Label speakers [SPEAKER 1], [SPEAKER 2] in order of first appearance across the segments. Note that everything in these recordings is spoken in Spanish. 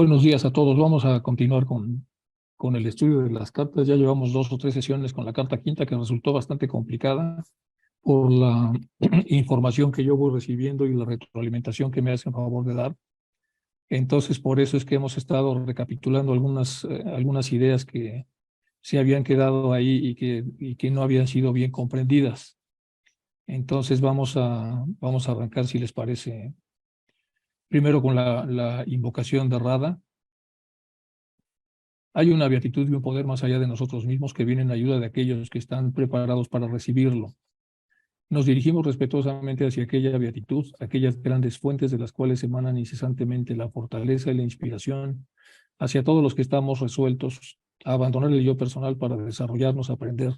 [SPEAKER 1] Buenos días a todos. Vamos a continuar con el estudio de las cartas. Ya llevamos 2 o 3 sesiones con la carta quinta, que resultó bastante complicada por la información que yo voy recibiendo y la retroalimentación que me hacen favor de dar. Entonces, por eso es que hemos estado recapitulando algunas ideas que se habían quedado ahí y que no habían sido bien comprendidas. Entonces, vamos a arrancar, si les parece, primero con la invocación de Radha. Hay una beatitud y un poder más allá de nosotros mismos que vienen en ayuda de aquellos que están preparados para recibirlo. Nos dirigimos respetuosamente hacia aquella beatitud, aquellas grandes fuentes de las cuales emanan incesantemente la fortaleza y la inspiración, hacia todos los que estamos resueltos a abandonar el yo personal para desarrollarnos, aprender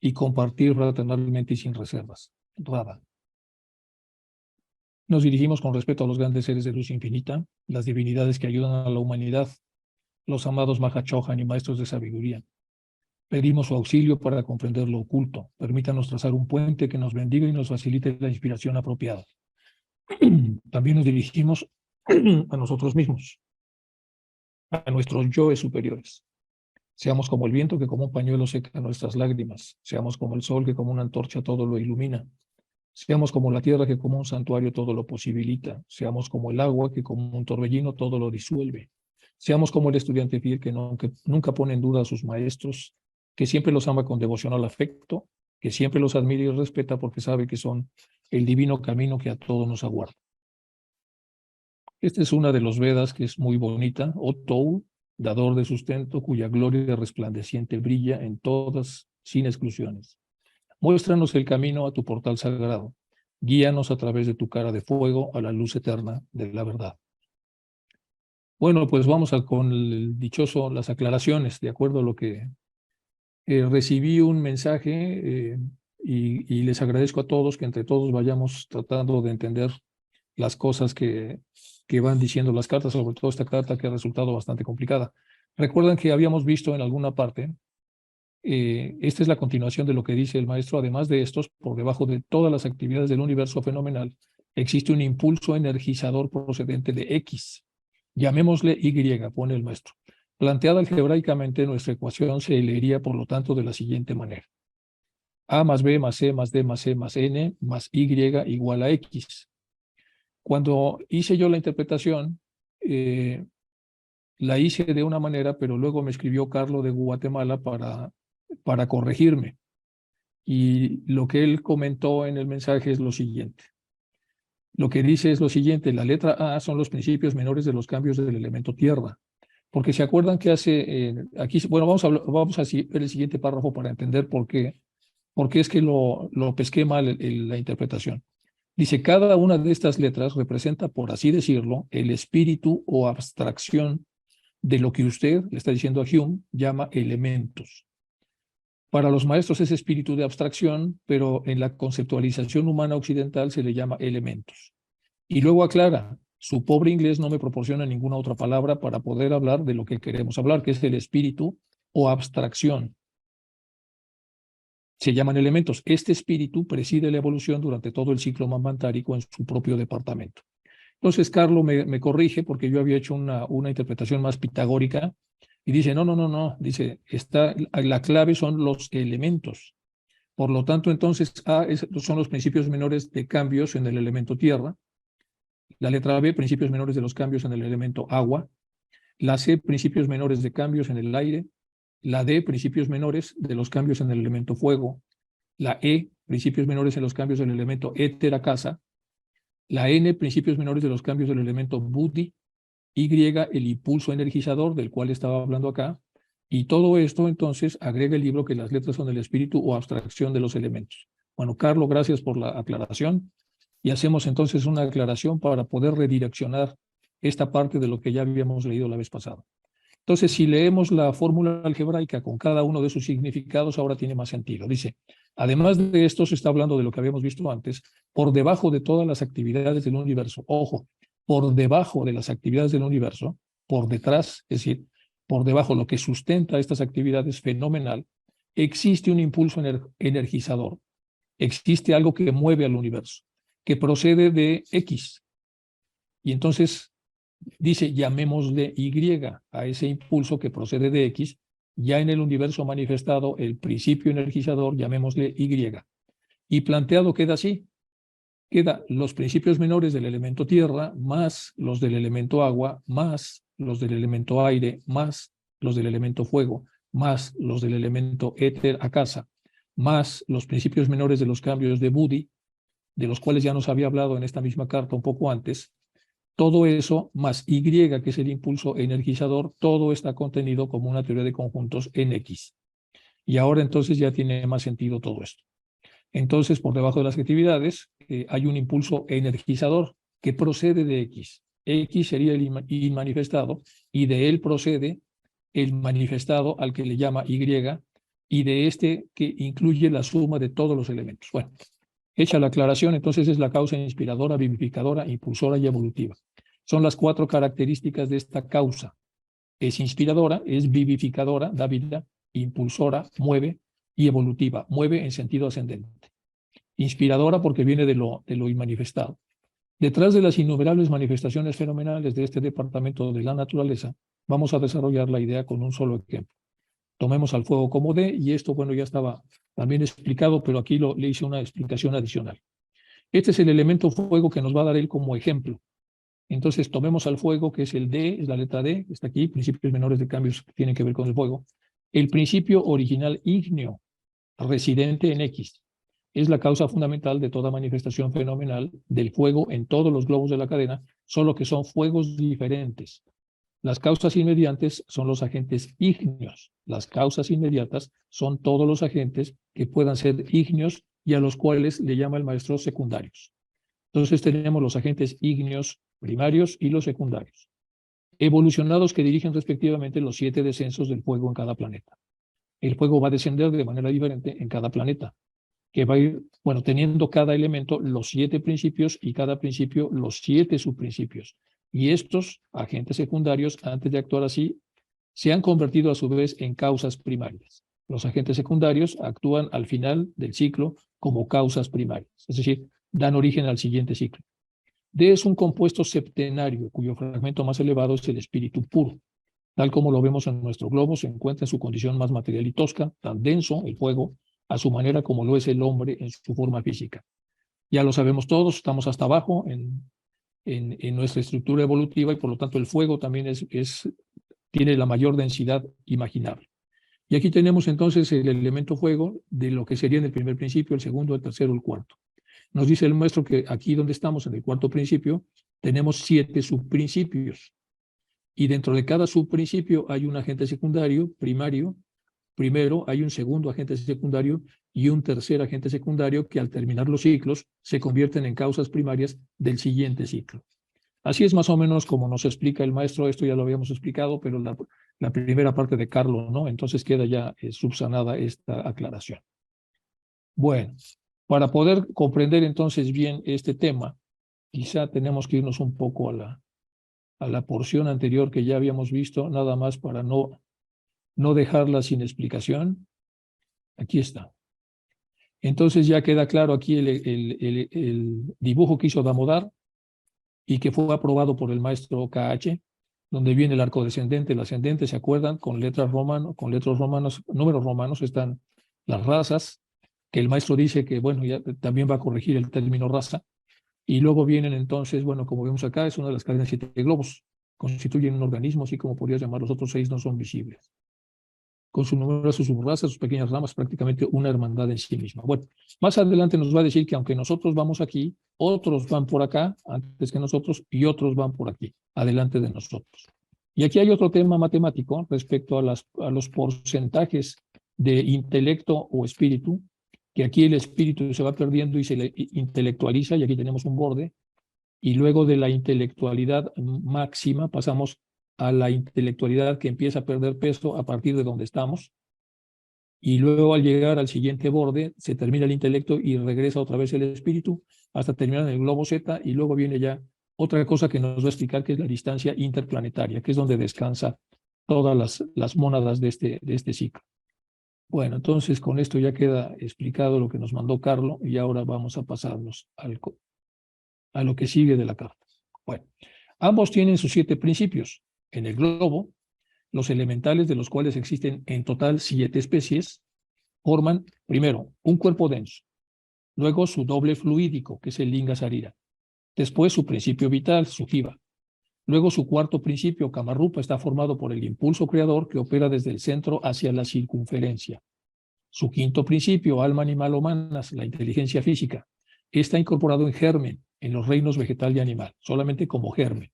[SPEAKER 1] y compartir fraternalmente y sin reservas. Radha. Nos dirigimos con respeto a los grandes seres de luz infinita, las divinidades que ayudan a la humanidad, los amados Mahachohan y maestros de sabiduría. Pedimos su auxilio para comprender lo oculto. Permítanos trazar un puente que nos bendiga y nos facilite la inspiración apropiada. También nos dirigimos a nosotros mismos, a nuestros yoes superiores. Seamos como el viento que como un pañuelo seca nuestras lágrimas. Seamos como el sol que como una antorcha todo lo ilumina. Seamos como la tierra que como un santuario todo lo posibilita. Seamos como el agua que como un torbellino todo lo disuelve. Seamos como el estudiante fiel que nunca pone en duda a sus maestros, que siempre los ama con devocional afecto, que siempre los admira y respeta porque sabe que son el divino camino que a todos nos aguarda. Esta es una de los Vedas que es muy bonita, Otou, dador de sustento, cuya gloria resplandeciente brilla en todas, sin exclusiones. Muéstranos el camino a tu portal sagrado. Guíanos a través de tu cara de fuego a la luz eterna de la verdad. Bueno, pues vamos con el dichoso, las aclaraciones, de acuerdo a lo que recibí un mensaje y les agradezco a todos que entre todos vayamos tratando de entender las cosas que van diciendo las cartas, sobre todo esta carta que ha resultado bastante complicada. Recuerdan que habíamos visto en alguna parte, esta es la continuación de lo que dice el maestro. Además de estos, por debajo de todas las actividades del universo fenomenal, existe un impulso energizador procedente de X. Llamémosle Y, pone el maestro. Planteada algebraicamente, nuestra ecuación se leería, por lo tanto, de la siguiente manera. A más B más C más D más C más N más Y igual a X. Cuando hice yo la interpretación, la hice de una manera, pero luego me escribió Carlos de Guatemala para corregirme. Y lo que él comentó en el mensaje es lo siguiente. Lo que dice es lo siguiente: la letra A son los principios menores de los cambios del elemento tierra. Porque se acuerdan que aquí, bueno, vamos a ver el siguiente párrafo para entender por qué es que lo pesqué mal la interpretación. Dice, cada una de estas letras representa, por así decirlo, el espíritu o abstracción de lo que usted, le está diciendo a Hume, llama elementos. Para los maestros es espíritu de abstracción, pero en la conceptualización humana occidental se le llama elementos. Y luego aclara, su pobre inglés no me proporciona ninguna otra palabra para poder hablar de lo que queremos hablar, que es el espíritu o abstracción. Se llaman elementos. Este espíritu preside la evolución durante todo el ciclo manvantárico en su propio departamento. Entonces, Carlos me corrige porque yo había hecho una interpretación más pitagórica y dice, no, dice, la clave son los elementos. Por lo tanto, entonces, son los principios menores de cambios en el elemento tierra. La letra B, principios menores de los cambios en el elemento agua. La C, principios menores de cambios en el aire. La D, principios menores de los cambios en el elemento fuego. La E, principios menores en los cambios del elemento éter, casa. La N, principios menores de los cambios del elemento buddhi. Y, el impulso energizador del cual estaba hablando acá. Y todo esto, entonces, agrega el libro que las letras son el espíritu o abstracción de los elementos. Bueno, Carlos, gracias por la aclaración. Y hacemos entonces una aclaración para poder redireccionar esta parte de lo que ya habíamos leído la vez pasada. Entonces, si leemos la fórmula algebraica con cada uno de sus significados, ahora tiene más sentido. Dice, además de esto, se está hablando de lo que habíamos visto antes, por debajo de todas las actividades del universo. Ojo, por debajo de las actividades del universo, por detrás, es decir, por debajo, lo que sustenta estas actividades fenomenal, existe un impulso energizador. Existe algo que mueve al universo, que procede de X. Y entonces dice llamémosle Y a ese impulso que procede de X, ya en el universo manifestado, el principio energizador, llamémosle Y. Y planteado queda así, queda los principios menores del elemento tierra, más los del elemento agua, más los del elemento aire, más los del elemento fuego, más los del elemento éter akasa, más los principios menores de los cambios de Buddhi, de los cuales ya nos había hablado en esta misma carta un poco antes. Todo eso, más Y, que es el impulso energizador, todo está contenido como una teoría de conjuntos en X. Y ahora entonces ya tiene más sentido todo esto. Entonces, por debajo de las actividades, hay un impulso energizador que procede de X. X sería el inmanifestado y de él procede el manifestado al que le llama Y y de este que incluye la suma de todos los elementos. Bueno, hecha la aclaración, entonces es la causa inspiradora, vivificadora, impulsora y evolutiva. Son las 4 características de esta causa. Es inspiradora, es vivificadora, da vida, impulsora, mueve, y evolutiva, mueve en sentido ascendente. Inspiradora porque viene de lo inmanifestado. Detrás de las innumerables manifestaciones fenomenales de este departamento de la naturaleza, vamos a desarrollar la idea con un solo ejemplo. Tomemos al fuego como D, y esto, bueno, ya estaba también explicado, pero aquí le hice una explicación adicional. Este es el elemento fuego que nos va a dar él como ejemplo. Entonces, tomemos al fuego, que es el D, es la letra D, está aquí, principios menores de cambios que tienen que ver con el fuego. El principio original ígneo, residente en X, es la causa fundamental de toda manifestación fenomenal del fuego en todos los globos de la cadena, solo que son fuegos diferentes. Las causas inmediatas son los agentes ígneos. Las causas inmediatas son todos los agentes que puedan ser ígneos y a los cuales le llama el maestro secundarios. Entonces tenemos los agentes ígneos primarios y los secundarios, evolucionados, que dirigen respectivamente los 7 descensos del fuego en cada planeta. El fuego va a descender de manera diferente en cada planeta, que va a ir, bueno, teniendo cada elemento los 7 principios y cada principio los 7 subprincipios. Y estos agentes secundarios, antes de actuar así, se han convertido a su vez en causas primarias. Los agentes secundarios actúan al final del ciclo como causas primarias, es decir, dan origen al siguiente ciclo. D es un compuesto septenario, cuyo fragmento más elevado es el espíritu puro. Tal como lo vemos en nuestro globo, se encuentra en su condición más material y tosca, tan denso, el fuego, a su manera como lo es el hombre en su forma física. Ya lo sabemos todos, estamos hasta abajo en nuestra estructura evolutiva y por lo tanto el fuego también tiene la mayor densidad imaginable. Y aquí tenemos entonces el elemento fuego de lo que sería en el primer principio, el segundo, el tercero, el cuarto. Nos dice el maestro que aquí donde estamos, en el cuarto principio, tenemos 7 subprincipios. Y dentro de cada subprincipio hay un agente secundario, primario. Primero hay un segundo agente secundario y un tercer agente secundario que al terminar los ciclos se convierten en causas primarias del siguiente ciclo. Así es más o menos como nos explica el maestro. Esto ya lo habíamos explicado, pero la primera parte de Carlos, ¿no? Entonces queda ya subsanada esta aclaración. Bueno, para poder comprender entonces bien este tema, quizá tenemos que irnos un poco a la porción anterior que ya habíamos visto, nada más para no dejarla sin explicación. Aquí está. Entonces ya queda claro aquí el dibujo que hizo Damodar y que fue aprobado por el maestro KH, donde viene el arco descendente, el ascendente, ¿se acuerdan? Con letras romanos, números romanos están las razas, que el maestro dice que, bueno, ya también va a corregir el término raza. Y luego vienen entonces, bueno, como vemos acá, es una de las cadenas 7 globos, constituyen un organismo, así como podrías llamar, los otros 6 no son visibles. Con sus numerosas subrazas, sus pequeñas ramas, prácticamente una hermandad en sí misma. Bueno, más adelante nos va a decir que aunque nosotros vamos aquí, otros van por acá antes que nosotros y otros van por aquí, adelante de nosotros. Y aquí hay otro tema matemático respecto a los porcentajes de intelecto o espíritu, que aquí el espíritu se va perdiendo y se le intelectualiza, y aquí tenemos un borde, y luego de la intelectualidad máxima pasamos a la intelectualidad que empieza a perder peso a partir de donde estamos, y luego al llegar al siguiente borde se termina el intelecto y regresa otra vez el espíritu hasta terminar en el globo Z, y luego viene ya otra cosa que nos va a explicar, que es la distancia interplanetaria, que es donde descansa todas las mónadas de este ciclo. Bueno, entonces con esto ya queda explicado lo que nos mandó Carlos, y ahora vamos a pasarnos a lo que sigue de la carta. Bueno, Ambos tienen sus 7 principios. En el globo, los elementales, de los cuales existen en total 7 especies, forman, primero, un cuerpo denso, luego su doble fluídico, que es el linga sarira, después su principio vital, su jiva. Luego su cuarto principio, Kamarupa, está formado por el impulso creador que opera desde el centro hacia la circunferencia. Su quinto principio, alma animal humanas, la inteligencia física, está incorporado en germen, en los reinos vegetal y animal, solamente como germen.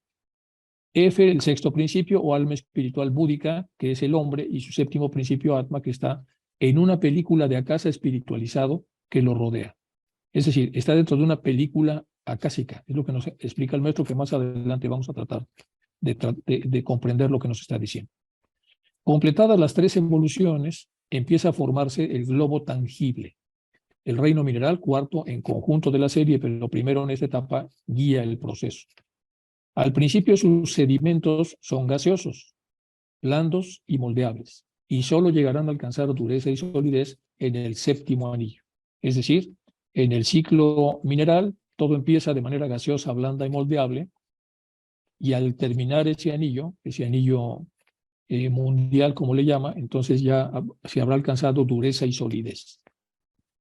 [SPEAKER 1] F, el sexto principio, o alma espiritual búdica, que es el hombre, y su séptimo principio, Atma, que está en una película de Akasa espiritualizado que lo rodea. Es decir, está dentro de una película acásica. Es lo que nos explica el maestro, que más adelante vamos a tratar de comprender lo que nos está diciendo. Completadas las 3 evoluciones, empieza a formarse el globo tangible. El reino mineral, cuarto en conjunto de la serie, pero primero en esta etapa guía el proceso. Al principio sus sedimentos son gaseosos, blandos y moldeables, y solo llegarán a alcanzar dureza y solidez en el séptimo anillo. Es decir, en el ciclo mineral, todo empieza de manera gaseosa, blanda y moldeable, y al terminar ese anillo mundial, como le llama, entonces ya se habrá alcanzado dureza y solidez.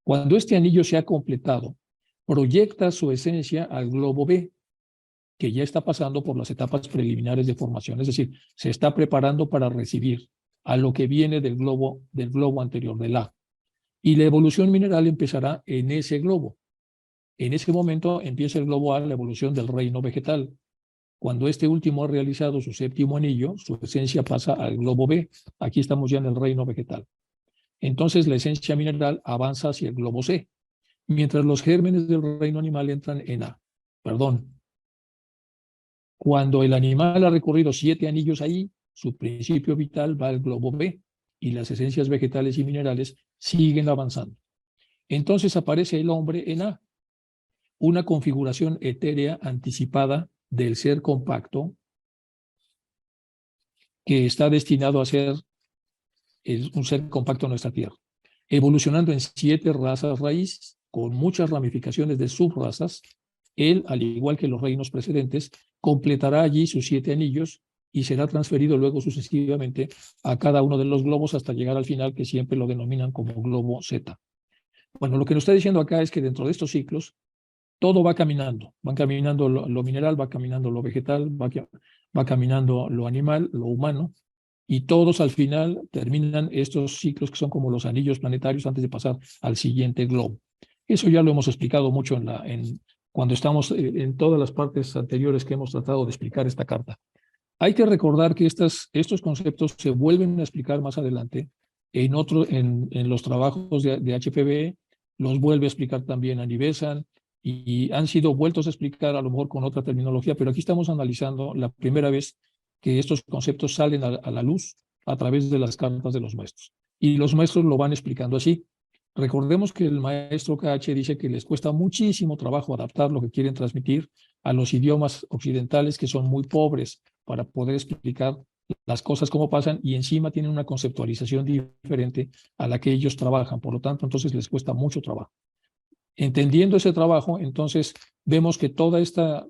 [SPEAKER 1] Cuando este anillo se ha completado, proyecta su esencia al globo B, que ya está pasando por las etapas preliminares de formación, es decir, se está preparando para recibir a lo que viene del globo anterior, del A. Y la evolución mineral empezará en ese globo. En ese momento empieza el globo A, la evolución del reino vegetal. Cuando este último ha realizado su séptimo anillo, su esencia pasa al globo B. Aquí estamos ya en el reino vegetal. Entonces la esencia mineral avanza hacia el globo C, mientras los gérmenes del reino animal entran en A. Cuando el animal ha recorrido 7 anillos ahí, su principio vital va al globo B y las esencias vegetales y minerales siguen avanzando. Entonces aparece el hombre en A, una configuración etérea anticipada del ser compacto que está destinado a ser un ser compacto en nuestra Tierra, evolucionando en 7 razas raíz, con muchas ramificaciones de subrazas. Él, al igual que los reinos precedentes, completará allí sus 7 anillos y será transferido luego sucesivamente a cada uno de los globos hasta llegar al final, que siempre lo denominan como globo Z. Bueno, lo que nos está diciendo acá es que dentro de estos ciclos todo va caminando. Va caminando lo mineral, va caminando lo vegetal, va caminando lo animal, lo humano, y todos al final terminan estos ciclos que son como los anillos planetarios antes de pasar al siguiente globo. Eso ya lo hemos explicado mucho cuando estamos en todas las partes anteriores que hemos tratado de explicar esta carta. Hay que recordar que estos conceptos se vuelven a explicar más adelante en los trabajos de HPB, los vuelve a explicar también Annie Besant, y han sido vueltos a explicar a lo mejor con otra terminología, pero aquí estamos analizando la primera vez que estos conceptos salen a la luz a través de las cartas de los maestros. Y los maestros lo van explicando así. Recordemos que el maestro KH dice que les cuesta muchísimo trabajo adaptar lo que quieren transmitir a los idiomas occidentales, que son muy pobres para poder explicar las cosas como pasan, y encima tienen una conceptualización diferente a la que ellos trabajan. Por lo tanto, entonces les cuesta mucho trabajo. Entendiendo ese trabajo, entonces vemos que toda esta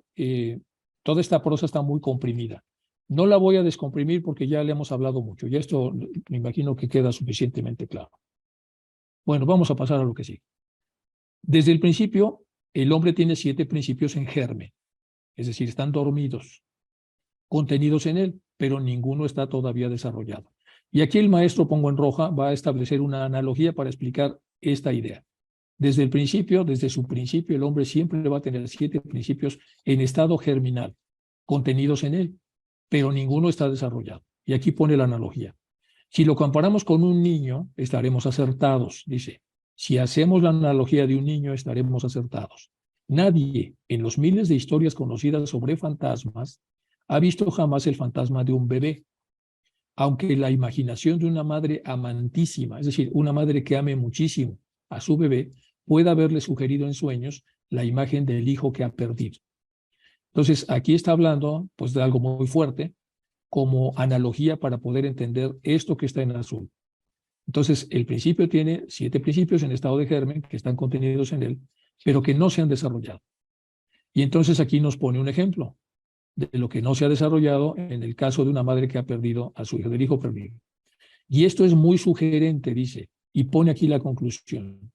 [SPEAKER 1] prosa está muy comprimida. No la voy a descomprimir porque ya le hemos hablado mucho. Ya esto me imagino que queda suficientemente claro. Bueno, vamos a pasar a lo que sigue. Desde el principio, el hombre tiene 7 principios en germen, es decir, están dormidos, contenidos en él, pero ninguno está todavía desarrollado. Y aquí el maestro, pongo en roja, va a establecer una analogía para explicar esta idea. Desde el principio, desde su principio, el hombre siempre va a tener 7 principios en estado germinal, contenidos en él, pero ninguno está desarrollado. Y aquí pone la analogía. Si lo comparamos con un niño, estaremos acertados, dice. Si hacemos la analogía de un niño, estaremos acertados. Nadie, en los miles de historias conocidas sobre fantasmas, ha visto jamás el fantasma de un bebé, aunque la imaginación de una madre amantísima, es decir, una madre que ame muchísimo a su bebé, pueda haberle sugerido en sueños la imagen del hijo que ha perdido. Entonces, aquí está hablando pues, de algo muy fuerte, como analogía para poder entender esto que está en azul. Entonces, el principio tiene 7 principios en estado de germen que están contenidos en él, pero que no se han desarrollado. Y entonces aquí nos pone un ejemplo. de lo que no se ha desarrollado en el caso de una madre que ha perdido a su hijo, del hijo perdido. Y esto es muy sugerente, dice, y pone aquí la conclusión.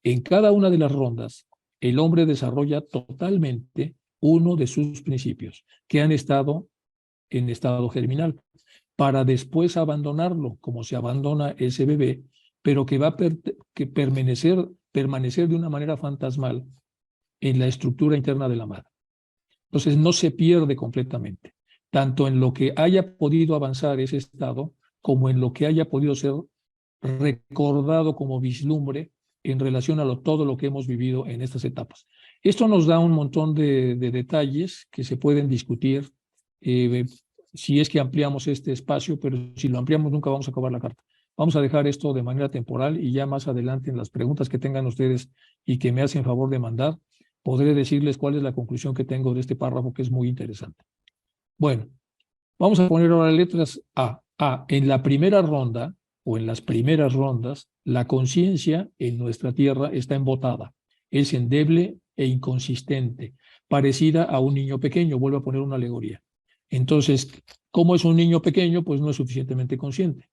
[SPEAKER 1] En cada una de las rondas, el hombre desarrolla totalmente uno de sus principios que han estado en estado germinal, para después abandonarlo, como se abandona ese bebé, pero que va a permanecer de una manera fantasmal en la estructura interna de la madre. Entonces no se pierde completamente, tanto en lo que haya podido avanzar ese estado, como en lo que haya podido ser recordado como vislumbre en relación a todo lo que hemos vivido en estas etapas. Esto nos da un montón de detalles que se pueden discutir si es que ampliamos este espacio, pero si lo ampliamos nunca vamos a acabar la carta. Vamos a dejar esto de manera temporal y ya más adelante en las preguntas que tengan ustedes y que me hacen favor de mandar, podré decirles cuál es la conclusión que tengo de este párrafo, que es muy interesante. Bueno, vamos a poner ahora letras A. En la primera ronda, o en las primeras rondas, la conciencia en nuestra tierra está embotada, es endeble e inconsistente, parecida a un niño pequeño. Vuelvo a poner una alegoría. Entonces, ¿cómo es un niño pequeño? Pues no es suficientemente consciente.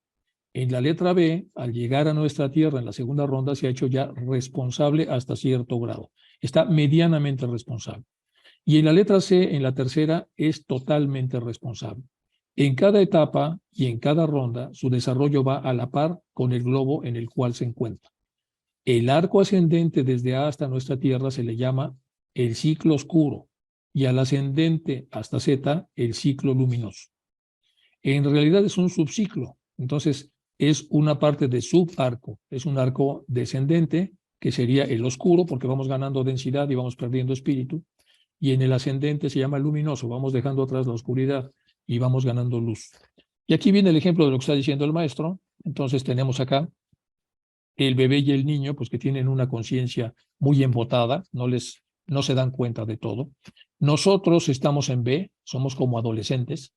[SPEAKER 1] En la letra B, al llegar a nuestra tierra en la segunda ronda, se ha hecho ya responsable hasta cierto grado. Está medianamente responsable. Y en la letra C, en la tercera, es totalmente responsable. En cada etapa y en cada ronda, su desarrollo va a la par con el globo en el cual se encuentra. El arco ascendente desde A hasta nuestra tierra se le llama el ciclo oscuro y al ascendente hasta Z, el ciclo luminoso. En realidad es un subciclo, entonces es una parte de subarco, es un arco descendente que sería el oscuro porque vamos ganando densidad y vamos perdiendo espíritu, y en el ascendente se llama luminoso, vamos dejando atrás la oscuridad y vamos ganando luz. Y aquí viene el ejemplo de lo que está diciendo el maestro. Entonces tenemos acá el bebé y el niño, pues que tienen una conciencia muy embotada, no se dan cuenta de todo. Nosotros estamos en B, somos como adolescentes,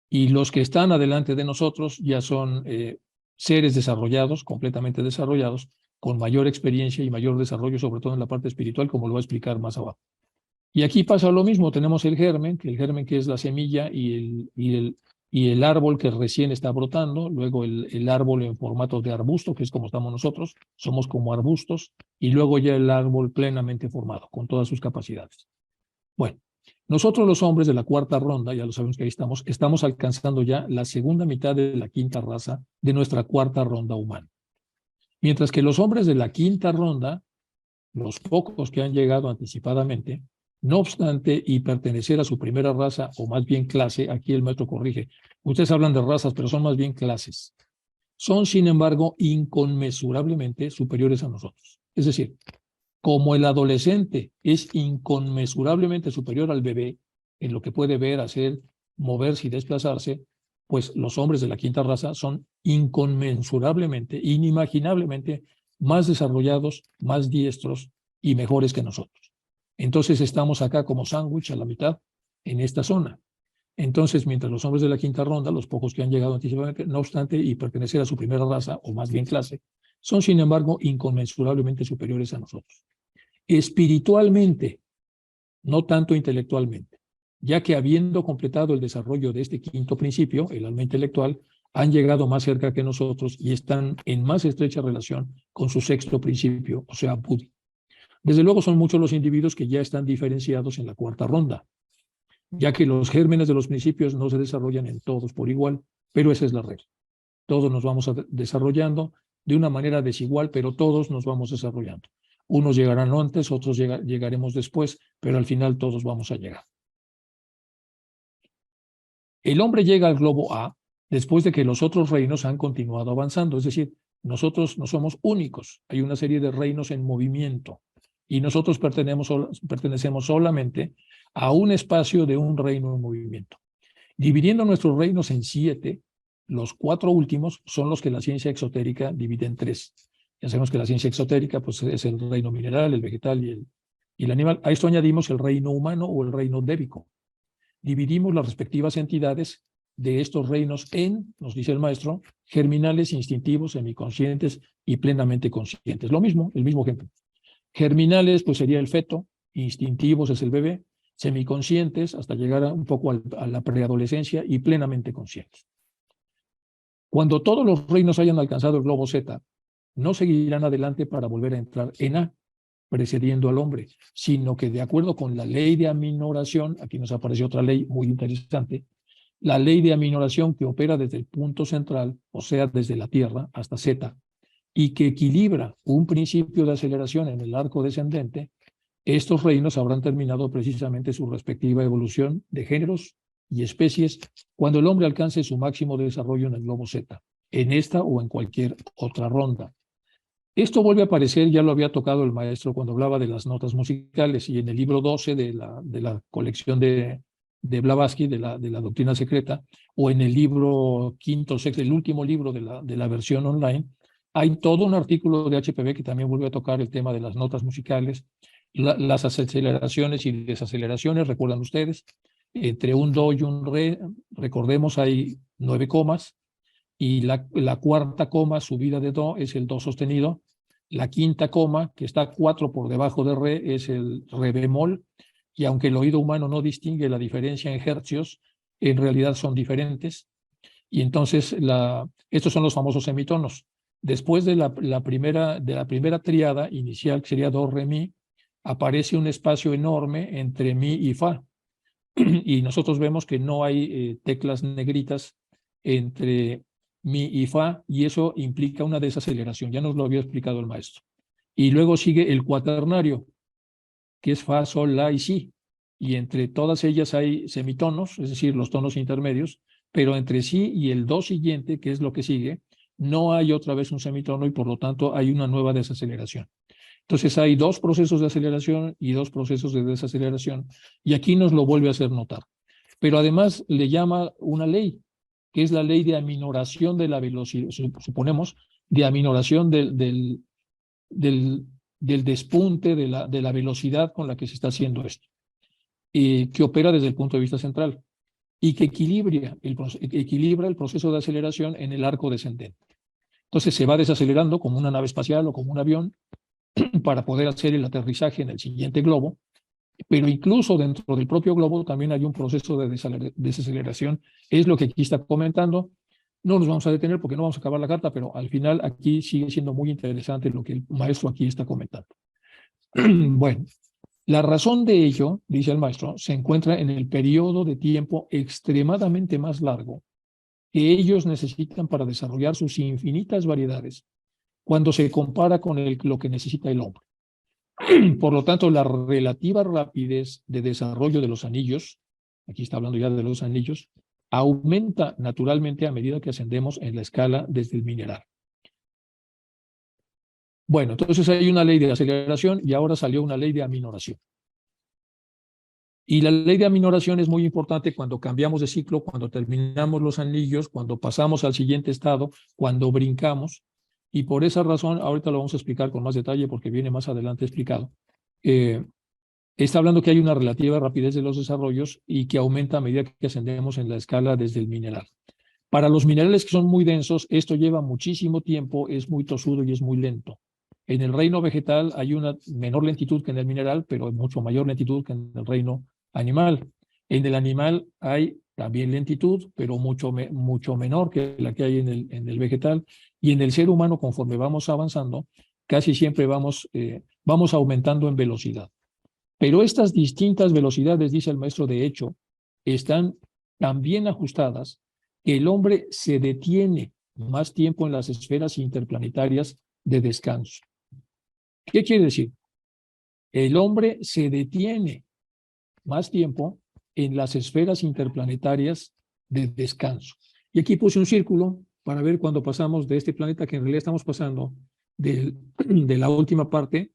[SPEAKER 1] y los que están adelante de nosotros ya son seres desarrollados, completamente desarrollados, con mayor experiencia y mayor desarrollo, sobre todo en la parte espiritual, como lo voy a explicar más abajo. Y aquí pasa lo mismo, tenemos el germen que es la semilla y el árbol que recién está brotando, luego el árbol en formato de arbusto, que es como estamos nosotros, somos como arbustos, y luego ya el árbol plenamente formado, con todas sus capacidades. Bueno, nosotros los hombres de la cuarta ronda, ya lo sabemos que ahí estamos alcanzando ya la segunda mitad de la quinta raza de nuestra cuarta ronda humana. Mientras que los hombres de la quinta ronda, los pocos que han llegado anticipadamente, no obstante y pertenecer a su primera raza, o más bien clase, aquí el maestro corrige, ustedes hablan de razas, pero son más bien clases, son sin embargo inconmensurablemente superiores a nosotros. Es decir, como el adolescente es inconmensurablemente superior al bebé en lo que puede ver, hacer, moverse y desplazarse, pues los hombres de la quinta raza son inconmensurablemente, inimaginablemente más desarrollados, más diestros y mejores que nosotros. Entonces estamos acá como sándwich a la mitad en esta zona. Entonces, mientras los hombres de la quinta ronda, los pocos que han llegado anticipadamente, no obstante y pertenecer a su primera raza, o más bien clase, son sin embargo inconmensurablemente superiores a nosotros. Espiritualmente, no tanto intelectualmente, ya que habiendo completado el desarrollo de este quinto principio, el alma intelectual, han llegado más cerca que nosotros y están en más estrecha relación con su sexto principio, o sea, Buddhi. Desde luego son muchos los individuos que ya están diferenciados en la cuarta ronda, ya que los gérmenes de los principios no se desarrollan en todos por igual, pero esa es la regla. Todos nos vamos desarrollando de una manera desigual, pero todos nos vamos desarrollando. Unos llegarán antes, otros llegaremos después, pero al final todos vamos a llegar. El hombre llega al globo A después de que los otros reinos han continuado avanzando, es decir, nosotros no somos únicos, hay una serie de reinos en movimiento y nosotros pertenecemos solamente a un espacio de un reino en movimiento. Dividiendo nuestros reinos en 7, los 4 últimos son los que la ciencia exotérica divide en 3. Ya sabemos que la ciencia exotérica pues, es el reino mineral, el vegetal y el animal. A esto añadimos el reino humano o el reino débico. Dividimos las respectivas entidades de estos reinos en, nos dice el maestro, germinales, instintivos, semiconscientes y plenamente conscientes. Lo mismo, el mismo ejemplo. Germinales, pues sería el feto, instintivos es el bebé, semiconscientes hasta llegar un poco a la preadolescencia y plenamente conscientes. Cuando todos los reinos hayan alcanzado el globo Z, no seguirán adelante para volver a entrar en A, precediendo al hombre, sino que de acuerdo con la ley de aminoración, aquí nos apareció otra ley muy interesante, la ley de aminoración que opera desde el punto central, o sea, desde la Tierra hasta Z, y que equilibra un principio de aceleración en el arco descendente, estos reinos habrán terminado precisamente su respectiva evolución de géneros y especies cuando el hombre alcance su máximo desarrollo en el globo Z, en esta o en cualquier otra ronda. Esto vuelve a aparecer, ya lo había tocado el maestro cuando hablaba de las notas musicales, y en el libro 12 de la colección de Blavatsky, de la doctrina secreta, o en el libro quinto, sexto, el último libro de la versión online, hay todo un artículo de HPV que también vuelve a tocar el tema de las notas musicales, las aceleraciones y desaceleraciones. Recuerdan ustedes, entre un do y un re, recordemos, hay 9 comas, y la cuarta coma subida de do es el do sostenido, la quinta coma, que está 4 por debajo de re, es el re bemol, y aunque el oído humano no distingue la diferencia en hercios, en realidad son diferentes, y entonces estos son los famosos semitonos. Después de la primera tríada inicial, que sería do, re, mi, aparece un espacio enorme entre mi y fa, y nosotros vemos que no hay teclas negritas entre mi y fa, y eso implica una desaceleración, ya nos lo había explicado el maestro. Y luego sigue el cuaternario, que es fa, sol, la y si, y entre todas ellas hay semitonos, es decir, los tonos intermedios, pero entre sí y el do siguiente, que es lo que sigue, no hay otra vez un semitono, y por lo tanto hay una nueva desaceleración. Entonces hay 2 procesos de aceleración y 2 procesos de desaceleración, y aquí nos lo vuelve a hacer notar. Pero además le llama una ley, que es la ley de aminoración de la velocidad, suponemos, de aminoración del despunte de la velocidad con la que se está haciendo esto, que opera desde el punto de vista central, y que equilibra el proceso de aceleración en el arco descendente. Entonces se va desacelerando como una nave espacial o como un avión para poder hacer el aterrizaje en el siguiente globo, pero incluso dentro del propio globo también hay un proceso de desaceleración. Es lo que aquí está comentando. No nos vamos a detener porque no vamos a acabar la carta, pero al final aquí sigue siendo muy interesante lo que el maestro aquí está comentando. Bueno, la razón de ello, dice el maestro, se encuentra en el periodo de tiempo extremadamente más largo que ellos necesitan para desarrollar sus infinitas variedades cuando se compara con lo que necesita el hombre. Por lo tanto, la relativa rapidez de desarrollo de los anillos, aquí está hablando ya de los anillos, aumenta naturalmente a medida que ascendemos en la escala desde el mineral. Bueno, entonces hay una ley de aceleración y ahora salió una ley de aminoración. Y la ley de aminoración es muy importante cuando cambiamos de ciclo, cuando terminamos los anillos, cuando pasamos al siguiente estado, cuando brincamos. Y por esa razón, ahorita lo vamos a explicar con más detalle porque viene más adelante explicado. Está hablando que hay una relativa rapidez de los desarrollos y que aumenta a medida que ascendemos en la escala desde el mineral. Para los minerales que son muy densos, esto lleva muchísimo tiempo, es muy tosudo y es muy lento. En el reino vegetal hay una menor lentitud que en el mineral, pero mucho mayor lentitud que en el reino animal. En el animal hay también lentitud, pero mucho menor que la que hay en el vegetal. Y en el ser humano, conforme vamos avanzando, casi siempre vamos aumentando en velocidad. Pero estas distintas velocidades, dice el maestro, de hecho, están tan bien ajustadas que el hombre se detiene más tiempo en las esferas interplanetarias de descanso. ¿Qué quiere decir? El hombre se detiene más tiempo en las esferas interplanetarias de descanso. Y aquí puse un círculo para ver cuando pasamos de este planeta, que en realidad estamos pasando de la última parte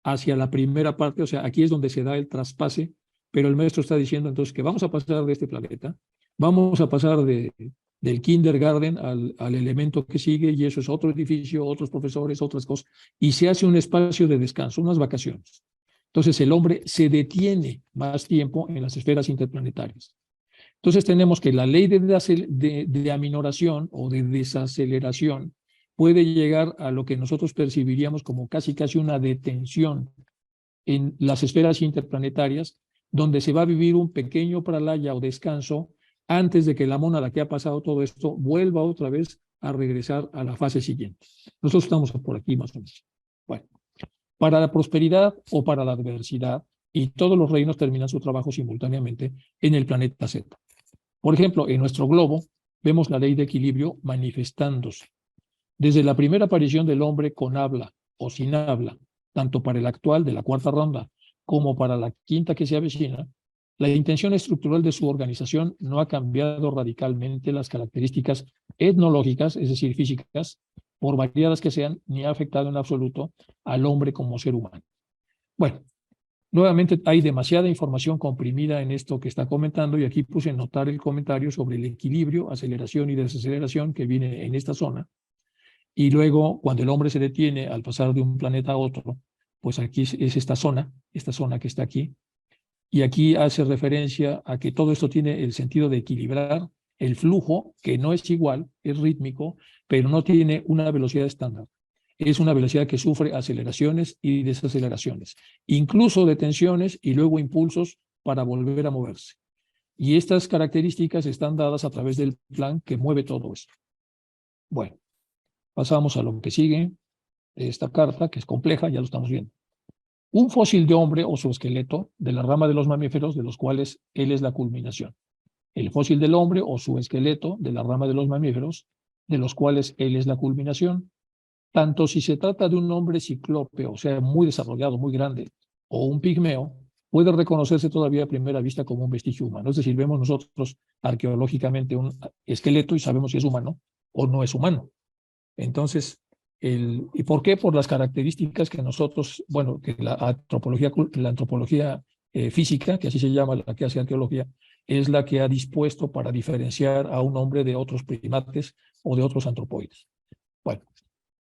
[SPEAKER 1] hacia la primera parte, o sea, aquí es donde se da el traspase, pero el maestro está diciendo entonces que vamos a pasar de este planeta, vamos a pasar del kindergarten al elemento que sigue, y eso es otro edificio, otros profesores, otras cosas, y se hace un espacio de descanso, unas vacaciones. Entonces el hombre se detiene más tiempo en las esferas interplanetarias. Entonces tenemos que la ley de aminoración o de desaceleración puede llegar a lo que nosotros percibiríamos como casi una detención en las esferas interplanetarias, donde se va a vivir un pequeño pralaya o descanso antes de que la mónada que ha pasado todo esto vuelva otra vez a regresar a la fase siguiente. Nosotros estamos por aquí más o menos. Bueno, para la prosperidad o para la adversidad, y todos los reinos terminan su trabajo simultáneamente en el planeta Z. Por ejemplo, en nuestro globo vemos la ley de equilibrio manifestándose. Desde la primera aparición del hombre con habla o sin habla, tanto para el actual de la cuarta ronda como para la quinta que se avecina, la intención estructural de su organización no ha cambiado radicalmente las características etnológicas, es decir, físicas, por variadas que sean, ni ha afectado en absoluto al hombre como ser humano. Bueno, nuevamente hay demasiada información comprimida en esto que está comentando y aquí puse notar el comentario sobre el equilibrio, aceleración y desaceleración que viene en esta zona. Y luego, cuando el hombre se detiene al pasar de un planeta a otro, pues aquí es esta zona que está aquí. Y aquí hace referencia a que todo esto tiene el sentido de equilibrar el flujo, que no es igual, es rítmico, pero no tiene una velocidad estándar. Es una velocidad que sufre aceleraciones y desaceleraciones, incluso detenciones y luego impulsos para volver a moverse. Y estas características están dadas a través del plan que mueve todo esto. Bueno, pasamos a lo que sigue, esta carta, que es compleja, ya lo estamos viendo. Un fósil de hombre o su esqueleto de la rama de los mamíferos, de los cuales él es la culminación. El fósil del hombre o su esqueleto de la rama de los mamíferos, de los cuales él es la culminación. Tanto si se trata de un hombre ciclope, o sea, muy desarrollado, muy grande, o un pigmeo, puede reconocerse todavía a primera vista como un vestigio humano. Es decir, vemos nosotros arqueológicamente un esqueleto y sabemos si es humano o no es humano. Entonces, ¿y por qué? Por las características que nosotros, bueno, que la antropología física, que así se llama la que hace arqueología, es la que ha dispuesto para diferenciar a un hombre de otros primates o de otros antropoides. Bueno,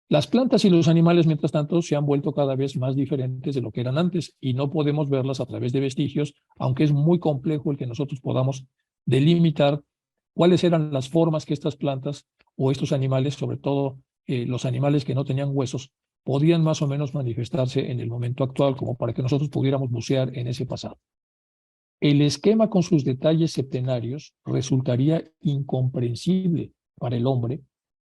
[SPEAKER 1] las plantas y los animales, mientras tanto, se han vuelto cada vez más diferentes de lo que eran antes y no podemos verlas a través de vestigios, aunque es muy complejo el que nosotros podamos delimitar cuáles eran las formas que estas plantas o estos animales, sobre todo los animales que no tenían huesos, podían más o menos manifestarse en el momento actual, como para que nosotros pudiéramos bucear en ese pasado. El esquema con sus detalles septenarios resultaría incomprensible para el hombre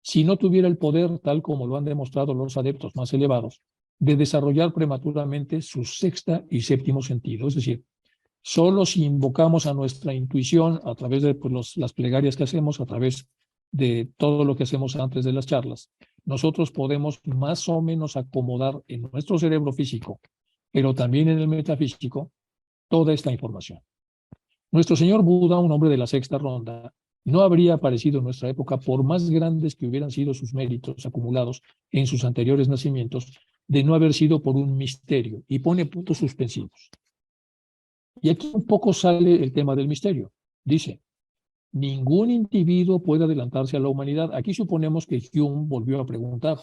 [SPEAKER 1] si no tuviera el poder, tal como lo han demostrado los adeptos más elevados, de desarrollar prematuramente su sexta y séptimo sentido. Es decir, solo si invocamos a nuestra intuición a través de las plegarias que hacemos, a través de todo lo que hacemos antes de las charlas, nosotros podemos más o menos acomodar en nuestro cerebro físico, pero también en el metafísico, toda esta información. Nuestro señor Buda, un hombre de la sexta ronda, no habría aparecido en nuestra época por más grandes que hubieran sido sus méritos acumulados en sus anteriores nacimientos, de no haber sido por un misterio, y pone puntos suspensivos. Y aquí un poco sale el tema del misterio. Dice, ningún individuo puede adelantarse a la humanidad. Aquí suponemos que Hume volvió a preguntar,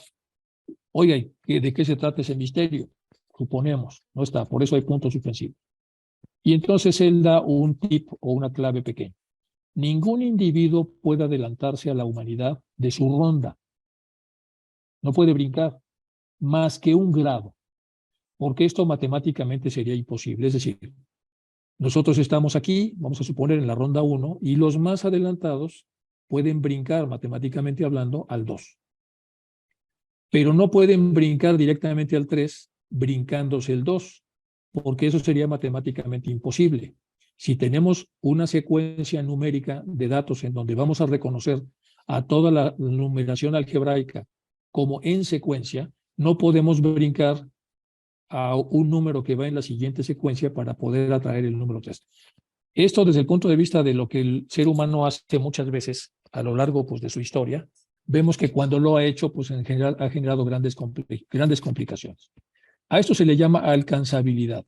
[SPEAKER 1] oiga, ¿de qué se trata ese misterio? Suponemos, no está, por eso hay puntos suspensivos. Y entonces él da un tip o una clave pequeña. Ningún individuo puede adelantarse a la humanidad de su ronda. No puede brincar más que un grado, porque esto matemáticamente sería imposible. Es decir, nosotros estamos aquí, vamos a suponer en la ronda 1, y los más adelantados pueden brincar matemáticamente hablando al 2. Pero no pueden brincar directamente al 3 brincándose el 2, porque eso sería matemáticamente imposible. Si tenemos una secuencia numérica de datos en donde vamos a reconocer a toda la numeración algebraica como en secuencia, no podemos brincar a un número que va en la siguiente secuencia para poder atraer el número 3. Esto desde el punto de vista de lo que el ser humano hace muchas veces a lo largo pues, de su historia, vemos que cuando lo ha hecho, pues en general ha generado grandes complicaciones. A esto se le llama alcanzabilidad.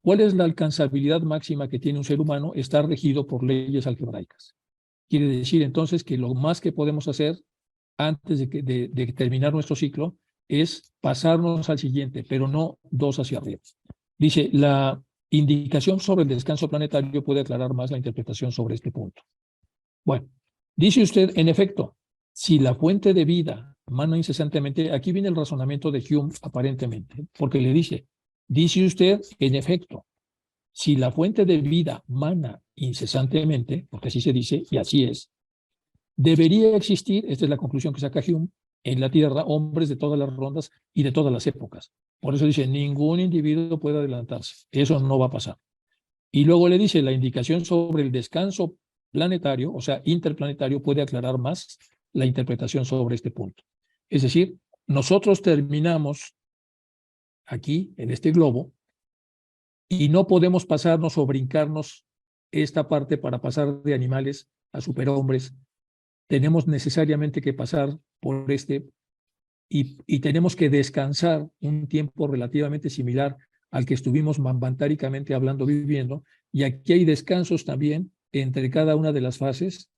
[SPEAKER 1] ¿Cuál es la alcanzabilidad máxima que tiene un ser humano? Está regido por leyes algebraicas. Quiere decir entonces que lo más que podemos hacer antes de terminar nuestro ciclo es pasarnos al siguiente, pero no 2 hacia arriba. Dice, la indicación sobre el descanso planetario puede aclarar más la interpretación sobre este punto. Bueno, dice usted, en efecto, si la fuente de vida mana incesantemente, aquí viene el razonamiento de Hume aparentemente, porque le dice usted, en efecto, Si la fuente de vida mana incesantemente, porque así se dice, y así es, debería existir, esta es la conclusión que saca Hume, en la Tierra hombres de todas las rondas y de todas las épocas. Por eso dice, ningún individuo puede adelantarse. Eso no va a pasar. Y luego le dice, la indicación sobre el descanso planetario, o sea, interplanetario, puede aclarar más la interpretación sobre este punto. Es decir, nosotros terminamos aquí, en este globo, y no podemos pasarnos o brincarnos esta parte para pasar de animales a superhombres. Tenemos necesariamente que pasar por este y tenemos que descansar un tiempo relativamente similar al que estuvimos mambantáricamente hablando, viviendo, y aquí hay descansos también entre cada una de las fases,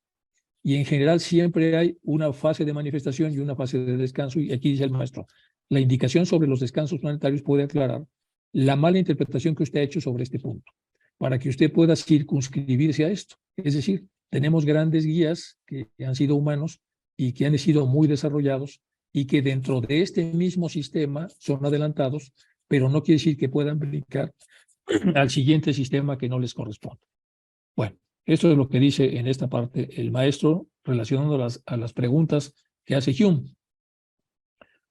[SPEAKER 1] y en general siempre hay una fase de manifestación y una fase de descanso, y aquí dice el maestro, la indicación sobre los descansos planetarios puede aclarar la mala interpretación que usted ha hecho sobre este punto, para que usted pueda circunscribirse a esto. Es decir, tenemos grandes guías que han sido humanos y que han sido muy desarrollados y que dentro de este mismo sistema son adelantados, pero no quiere decir que puedan brincar al siguiente sistema que no les corresponde. Bueno, esto es lo que dice en esta parte el maestro relacionando a las preguntas que hace Hume.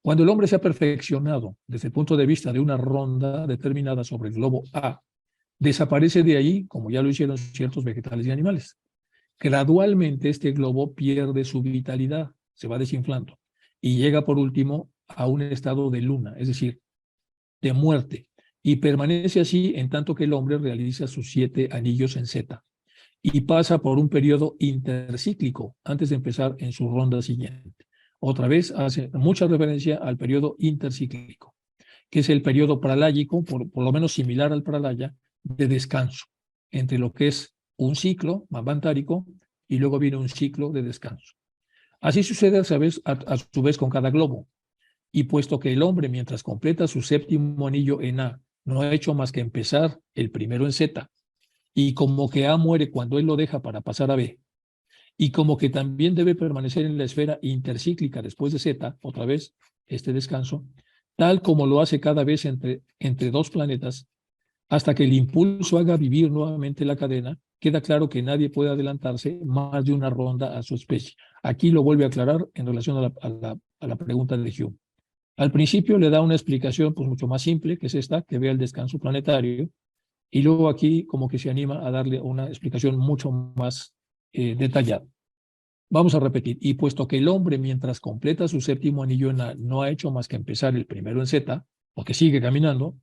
[SPEAKER 1] Cuando el hombre se ha perfeccionado desde el punto de vista de una ronda determinada sobre el globo A, desaparece de ahí, como ya lo hicieron ciertos vegetales y animales. Gradualmente este globo pierde su vitalidad, se va desinflando y llega por último a un estado de luna, es decir, de muerte, y permanece así en tanto que el hombre realiza sus 7 anillos en Z y pasa por un periodo intercíclico antes de empezar en su ronda siguiente. Otra vez hace mucha referencia al periodo intercíclico, que es el periodo praláyico, por lo menos similar al pralaya, de descanso, entre lo que es un ciclo mambantárico y luego viene un ciclo de descanso. Así sucede a su vez con cada globo. Y puesto que el hombre, mientras completa su 7º anillo en A, no ha hecho más que empezar el primero en Z, y como que A muere cuando él lo deja para pasar a B, y como que también debe permanecer en la esfera intercíclica después de Z, otra vez, este descanso, tal como lo hace cada vez entre 2 planetas, hasta que el impulso haga vivir nuevamente la cadena, queda claro que nadie puede adelantarse más de una ronda a su especie. Aquí lo vuelve a aclarar en relación a la pregunta de Hume. Al principio le da una explicación pues mucho más simple, que es esta, que vea el descanso planetario, y luego aquí como que se anima a darle una explicación mucho más detallada. Vamos a repetir, y puesto que el hombre mientras completa su 7º anillo en A no ha hecho más que empezar el primero en Z, porque sigue caminando,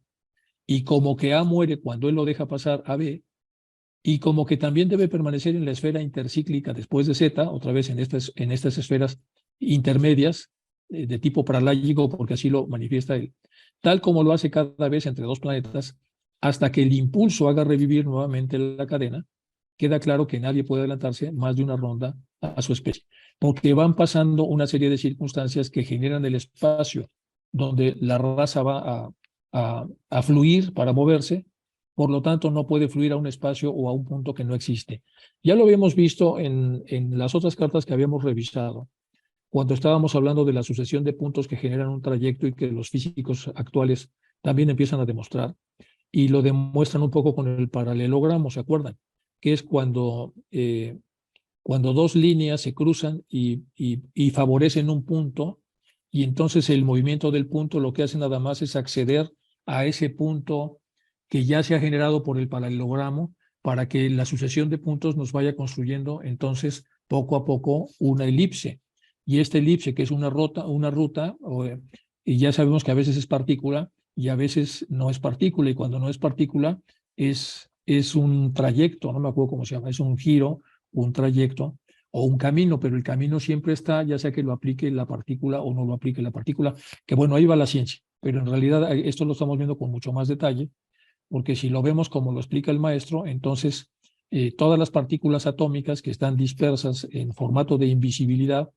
[SPEAKER 1] y como que A muere cuando él lo deja pasar a B, y como que también debe permanecer en la esfera intercíclica después de Z, otra vez en estas esferas intermedias de tipo praláyico, porque así lo manifiesta él, tal como lo hace cada vez entre 2 planetas, hasta que el impulso haga revivir nuevamente la cadena, queda claro que nadie puede adelantarse más de una ronda a su especie, porque van pasando una serie de circunstancias que generan el espacio donde la raza va a fluir para moverse, por lo tanto no puede fluir a un espacio o a un punto que no existe. Ya lo habíamos visto en las otras cartas que habíamos revisado, cuando estábamos hablando de la sucesión de puntos que generan un trayecto y que los físicos actuales también empiezan a demostrar, y lo demuestran un poco con el paralelogramo, ¿se acuerdan? Que es cuando 2 líneas se cruzan y favorecen un punto, y entonces el movimiento del punto lo que hace nada más es acceder a ese punto que ya se ha generado por el paralelogramo, para que la sucesión de puntos nos vaya construyendo entonces poco a poco una elipse. Y esta elipse, que es una ruta, y ya sabemos que a veces es partícula y a veces no es partícula, y cuando no es partícula es un trayecto, no me acuerdo cómo se llama, es un giro, un trayecto o un camino, pero el camino siempre está, ya sea que lo aplique la partícula o no lo aplique la partícula, que bueno, ahí va la ciencia, pero en realidad esto lo estamos viendo con mucho más detalle, porque si lo vemos como lo explica el maestro, entonces todas las partículas atómicas que están dispersas en formato de invisibilidad,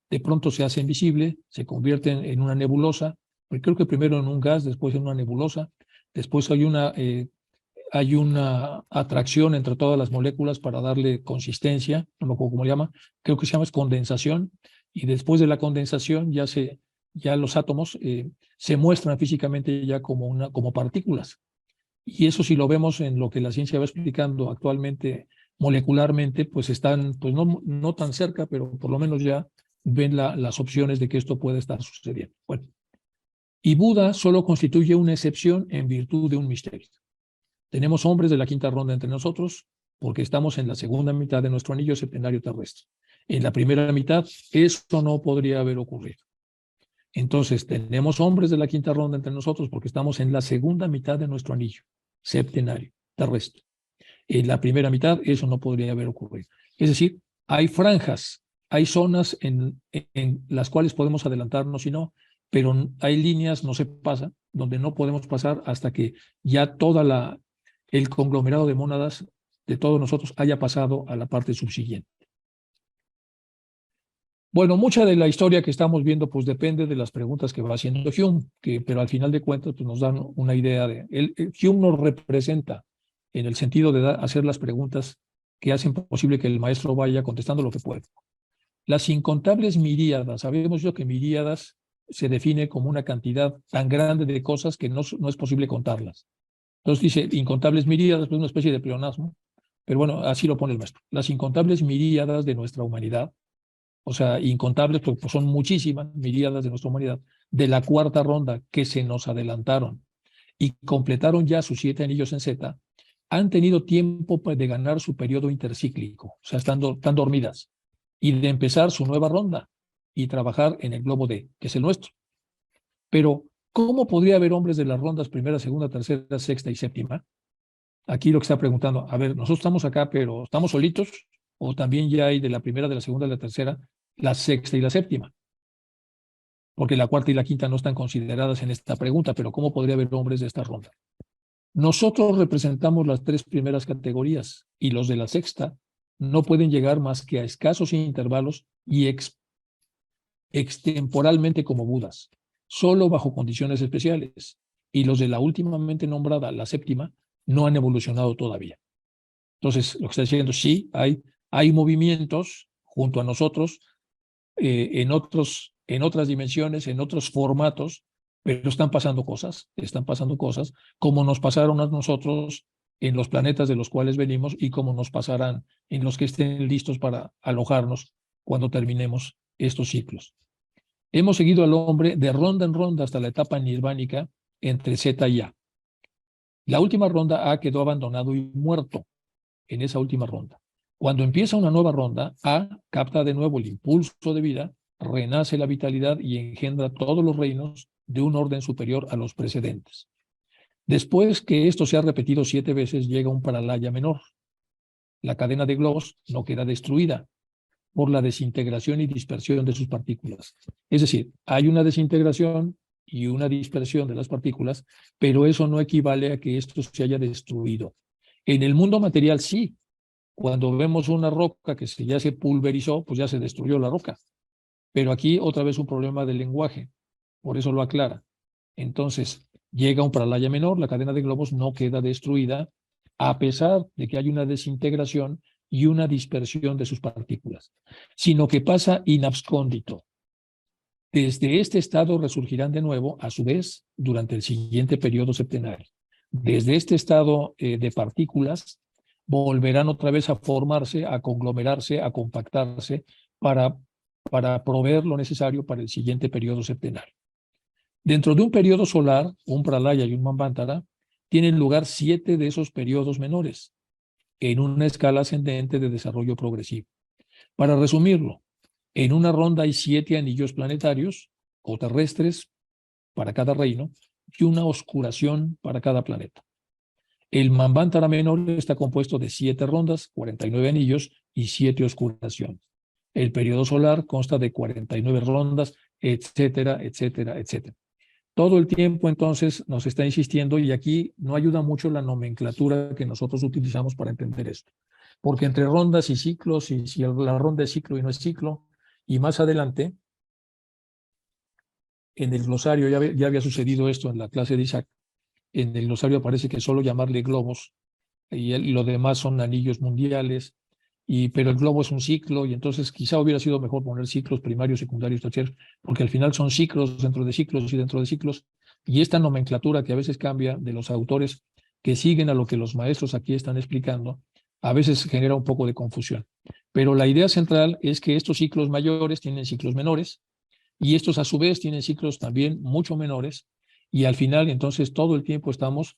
[SPEAKER 1] de pronto se hacen visible, se convierten en una nebulosa, pues creo que primero en un gas, después en una nebulosa, después hay una atracción entre todas las moléculas para darle consistencia, no me acuerdo cómo se llama, creo que se llama condensación, y después de la condensación ya los átomos se muestran físicamente ya como partículas. Y eso, si lo vemos en lo que la ciencia va explicando actualmente molecularmente, pues están, pues no tan cerca, pero por lo menos ya ven las opciones de que esto puede estar sucediendo. Bueno, y Buda solo constituye una excepción en virtud de un misterio. Tenemos hombres de la quinta ronda entre nosotros porque estamos en la segunda mitad de nuestro anillo septenario terrestre. En la primera mitad, esto no podría haber ocurrido. Entonces, tenemos hombres de la quinta ronda entre nosotros porque estamos en la segunda mitad de nuestro anillo septenario terrestre. En la primera mitad, eso no podría haber ocurrido. Es decir, hay franjas, hay zonas en las cuales podemos adelantarnos y no, pero hay líneas, no se pasa, donde no podemos pasar hasta que ya el conglomerado de mónadas de todos nosotros haya pasado a la parte subsiguiente. Bueno, mucha de la historia que estamos viendo pues depende de las preguntas que va haciendo Hume, pero al final de cuentas pues, nos dan una idea de... Hume nos representa en el sentido de hacer las preguntas que hacen posible que el maestro vaya contestando lo que puede. Las incontables miríadas, sabemos yo que miríadas se define como una cantidad tan grande de cosas que no es posible contarlas. Entonces dice incontables miríadas, pues una especie de pleonasmo, pero bueno, así lo pone el maestro. Las incontables miríadas de nuestra humanidad, o sea, incontables, porque pues son muchísimas miríadas de nuestra humanidad, de la cuarta ronda que se nos adelantaron y completaron ya sus 7 anillos en Z, han tenido tiempo de ganar su periodo intercíclico, o sea, están dormidas, y de empezar su nueva ronda y trabajar en el globo D, que es el nuestro. Pero, ¿cómo podría haber hombres de las rondas primera, segunda, tercera, sexta y séptima? Aquí lo que está preguntando, a ver, nosotros estamos acá, pero ¿estamos solitos? ¿O también ya hay de la primera, de la segunda, de la tercera, la sexta y la séptima? Porque la cuarta y la quinta no están consideradas en esta pregunta, pero ¿cómo podría haber hombres de esta ronda? Nosotros representamos las 3 primeras categorías y los de la sexta no pueden llegar más que a escasos intervalos y extemporalmente como Budas, solo bajo condiciones especiales. Y los de la últimamente nombrada, la séptima, no han evolucionado todavía. Entonces, lo que está diciendo, sí, hay movimientos junto a nosotros en otras dimensiones, en otros formatos, pero están pasando cosas, como nos pasaron a nosotros en los planetas de los cuales venimos y como nos pasarán en los que estén listos para alojarnos cuando terminemos estos ciclos. Hemos seguido al hombre de ronda en ronda hasta la etapa nirvánica entre Z y A. La última ronda A quedó abandonado y muerto en esa última ronda. Cuando empieza una nueva ronda, A capta de nuevo el impulso de vida, renace la vitalidad y engendra todos los reinos de un orden superior a los precedentes. Después que esto se ha repetido 7 veces, llega un paralaya menor. La cadena de globos no queda destruida por la desintegración y dispersión de sus partículas. Es decir, hay una desintegración y una dispersión de las partículas, pero eso no equivale a que esto se haya destruido. En el mundo material sí. Cuando vemos una roca que ya se pulverizó, pues ya se destruyó la roca. Pero aquí otra vez un problema del lenguaje, por eso lo aclara. Entonces, llega un paralaya menor, la cadena de globos no queda destruida, a pesar de que hay una desintegración y una dispersión de sus partículas, sino que pasa inabscóndito. Desde este estado resurgirán de nuevo, a su vez, durante el siguiente periodo septenario. Desde este estado de partículas, volverán otra vez a formarse, a conglomerarse, a compactarse para proveer lo necesario para el siguiente periodo septenario. Dentro de un periodo solar, un pralaya y un manvantara, tienen lugar 7 de esos periodos menores, en una escala ascendente de desarrollo progresivo. Para resumirlo, en una ronda hay 7 anillos planetarios o terrestres para cada reino y una oscuración para cada planeta. El manvantara menor está compuesto de 7 rondas, 49 anillos y 7 oscuraciones. El periodo solar consta de 49 rondas, etcétera, etcétera, etcétera. Todo el tiempo entonces nos está insistiendo y aquí no ayuda mucho la nomenclatura que nosotros utilizamos para entender esto. Porque entre rondas y ciclos, y si la ronda es ciclo y no es ciclo, y más adelante, en el glosario, ya había sucedido esto en la clase de Isaac, en el glosario aparece que solo llamarle globos y lo demás son anillos mundiales, pero el globo es un ciclo y entonces quizá hubiera sido mejor poner ciclos primarios, secundarios, terciarios, porque al final son ciclos dentro de ciclos y dentro de ciclos, y esta nomenclatura que a veces cambia de los autores que siguen a lo que los maestros aquí están explicando, a veces genera un poco de confusión. Pero la idea central es que estos ciclos mayores tienen ciclos menores y estos a su vez tienen ciclos también mucho menores y al final entonces todo el tiempo estamos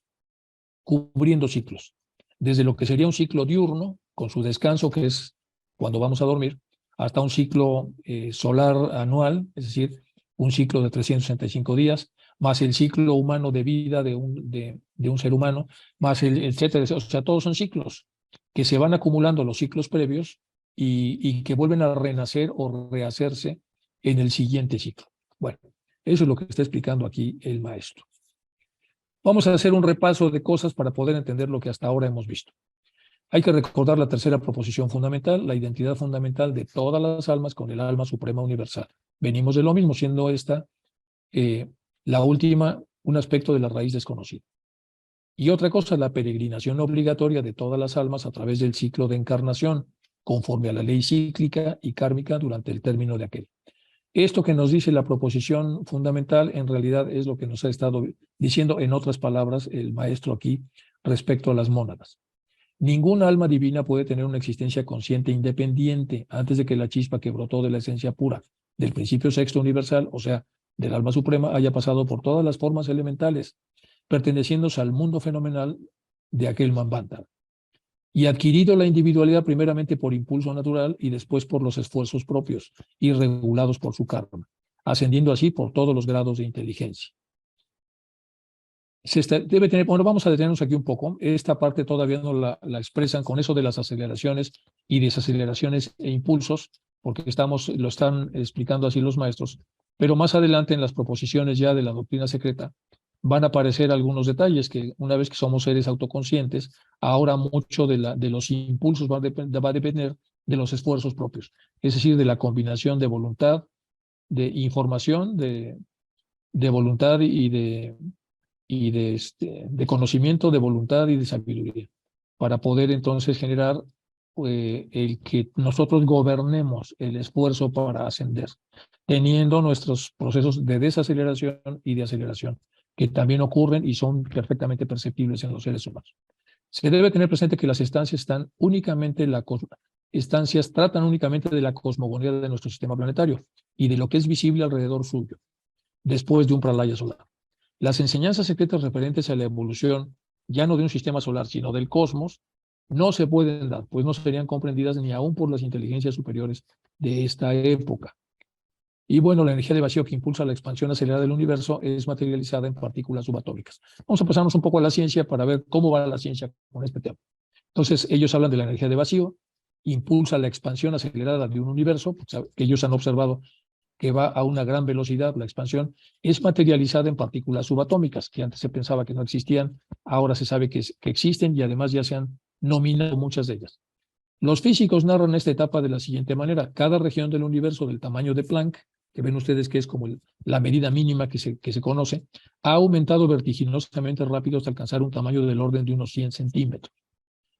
[SPEAKER 1] cubriendo ciclos. Desde lo que sería un ciclo diurno, con su descanso, que es cuando vamos a dormir, hasta un ciclo solar anual, es decir, un ciclo de 365 días, más el ciclo humano de vida de un ser humano, más el etcétera. O sea, todos son ciclos que se van acumulando los ciclos previos y que vuelven a renacer o rehacerse en el siguiente ciclo. Bueno, eso es lo que está explicando aquí el maestro. Vamos a hacer un repaso de cosas para poder entender lo que hasta ahora hemos visto. Hay que recordar la tercera proposición fundamental, la identidad fundamental de todas las almas con el alma suprema universal. Venimos de lo mismo, siendo esta la última, un aspecto de la raíz desconocida. Y otra cosa, la peregrinación obligatoria de todas las almas a través del ciclo de encarnación, conforme a la ley cíclica y kármica durante el término de aquel. Esto que nos dice la proposición fundamental en realidad es lo que nos ha estado diciendo en otras palabras el maestro aquí respecto a las mónadas. Ninguna alma divina puede tener una existencia consciente independiente antes de que la chispa que brotó de la esencia pura del principio sexto universal, o sea, del alma suprema, haya pasado por todas las formas elementales, perteneciéndose al mundo fenomenal de aquel Manvantara, y adquirido la individualidad primeramente por impulso natural y después por los esfuerzos propios y regulados por su karma, ascendiendo así por todos los grados de inteligencia. Debe tener, bueno, vamos a detenernos aquí un poco. Esta parte todavía no la expresan con eso de las aceleraciones y desaceleraciones e impulsos, porque lo están explicando así los maestros, pero más adelante en las proposiciones ya de la doctrina secreta van a aparecer algunos detalles que una vez que somos seres autoconscientes, ahora mucho de los impulsos va a depender de los esfuerzos propios, es decir, de la combinación de voluntad, de información, de voluntad y de conocimiento, de voluntad y de sabiduría, para poder entonces generar el que nosotros gobernemos el esfuerzo para ascender, teniendo nuestros procesos de desaceleración y de aceleración, que también ocurren y son perfectamente perceptibles en los seres humanos. Se debe tener presente que las estancias tratan únicamente de la cosmogonía de nuestro sistema planetario y de lo que es visible alrededor suyo, después de un pralaya solar. Las enseñanzas secretas referentes a la evolución, ya no de un sistema solar, sino del cosmos, no se pueden dar, pues no serían comprendidas ni aún por las inteligencias superiores de esta época. Y bueno, la energía de vacío que impulsa la expansión acelerada del universo es materializada en partículas subatómicas. Vamos a pasarnos un poco a la ciencia para ver cómo va la ciencia con este tema. Entonces, ellos hablan de la energía de vacío, impulsa la expansión acelerada de un universo, que ellos han observado que va a una gran velocidad, la expansión, es materializada en partículas subatómicas, que antes se pensaba que no existían, ahora se sabe que existen y además ya se han nominado muchas de ellas. Los físicos narran esta etapa de la siguiente manera. Cada región del universo del tamaño de Planck, que ven ustedes que es como la medida mínima que se conoce, ha aumentado vertiginosamente rápido hasta alcanzar un tamaño del orden de unos 100 centímetros.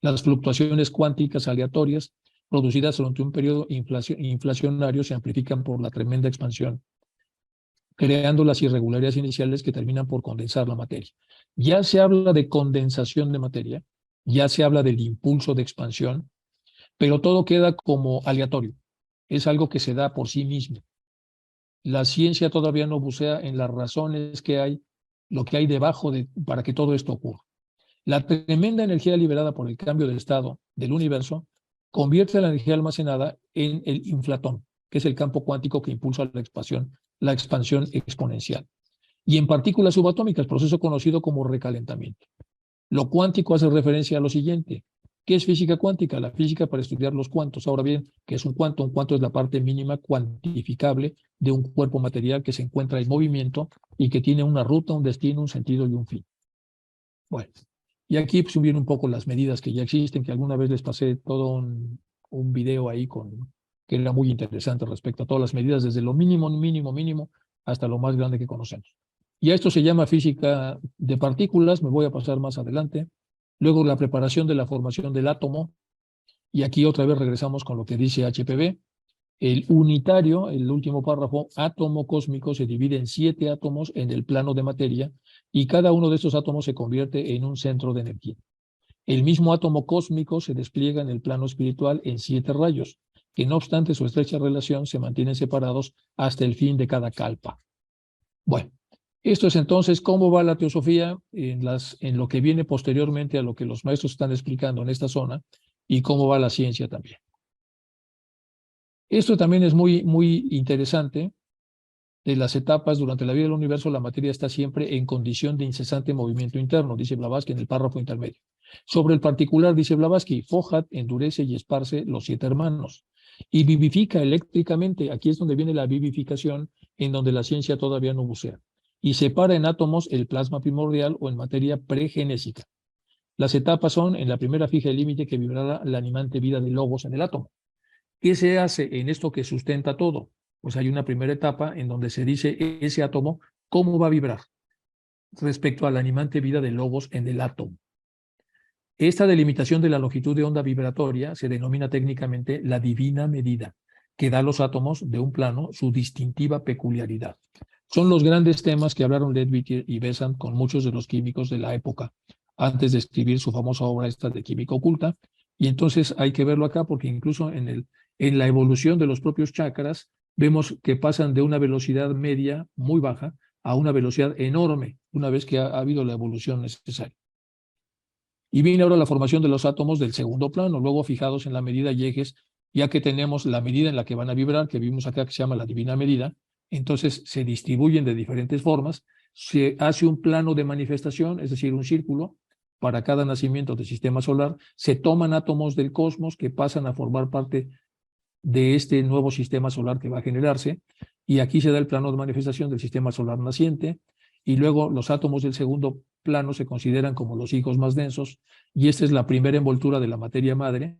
[SPEAKER 1] Las fluctuaciones cuánticas aleatorias producidas durante un periodo inflacionario se amplifican por la tremenda expansión, creando las irregularidades iniciales que terminan por condensar la materia. Ya se habla de condensación de materia, ya se habla del impulso de expansión, pero todo queda como aleatorio. Es algo que se da por sí mismo. La ciencia todavía no bucea en las razones que hay, lo que hay debajo para que todo esto ocurra. La tremenda energía liberada por el cambio de estado del universo convierte la energía almacenada en el inflatón, que es el campo cuántico que impulsa la expansión exponencial. Y en partículas subatómicas, proceso conocido como recalentamiento. Lo cuántico hace referencia a lo siguiente. ¿Qué es física cuántica? La física para estudiar los cuantos. Ahora bien, ¿qué es un cuanto? Un cuanto es la parte mínima cuantificable de un cuerpo material que se encuentra en movimiento y que tiene una ruta, un destino, un sentido y un fin. Bueno, y aquí pues, vienen un poco las medidas que ya existen, que alguna vez les pasé todo un video ahí que era muy interesante respecto a todas las medidas, desde lo mínimo, mínimo, hasta lo más grande que conocemos. Y a esto se llama física de partículas, me voy a pasar más adelante. Luego la preparación de la formación del átomo, y aquí otra vez regresamos con lo que dice HPV. El unitario, el último párrafo, átomo cósmico, se divide en 7 átomos en el plano de materia y cada uno de estos átomos se convierte en un centro de energía. El mismo átomo cósmico se despliega en el plano espiritual en 7 rayos, que no obstante su estrecha relación se mantienen separados hasta el fin de cada kalpa. Bueno, esto es entonces cómo va la teosofía en lo que viene posteriormente a lo que los maestros están explicando en esta zona y cómo va la ciencia también. Esto también es muy interesante. De las etapas durante la vida del universo, la materia está siempre en condición de incesante movimiento interno, dice Blavatsky en el párrafo intermedio. Sobre el particular, dice Blavatsky, Fohat endurece y esparce los 7 hermanos y vivifica eléctricamente. Aquí es donde viene la vivificación, en donde la ciencia todavía no bucea, y separa en átomos el plasma primordial o en materia pregenésica. Las etapas son: en la primera, fija el límite que vibrará la animante vida de logos en el átomo. ¿Qué se hace en esto que sustenta todo? Pues hay una primera etapa en donde se dice ese átomo cómo va a vibrar respecto a la animante vida de logos en el átomo. Esta delimitación de la longitud de onda vibratoria se denomina técnicamente la divina medida, que da a los átomos de un plano su distintiva peculiaridad. Son los grandes temas que hablaron Leadbeater y Besant con muchos de los químicos de la época, antes de escribir su famosa obra esta de química oculta, y entonces hay que verlo acá porque incluso en la evolución de los propios chakras vemos que pasan de una velocidad media muy baja a una velocidad enorme una vez que ha habido la evolución necesaria. Y viene ahora la formación de los átomos del segundo plano, luego fijados en la medida y ejes, ya que tenemos la medida en la que van a vibrar, que vimos acá que se llama la divina medida, entonces se distribuyen de diferentes formas, se hace un plano de manifestación, es decir, un círculo, para cada nacimiento del sistema solar, se toman átomos del cosmos que pasan a formar parte de este nuevo sistema solar que va a generarse, y aquí se da el plano de manifestación del sistema solar naciente, y luego los átomos del segundo plano se consideran como los hijos más densos, y esta es la primera envoltura de la materia madre,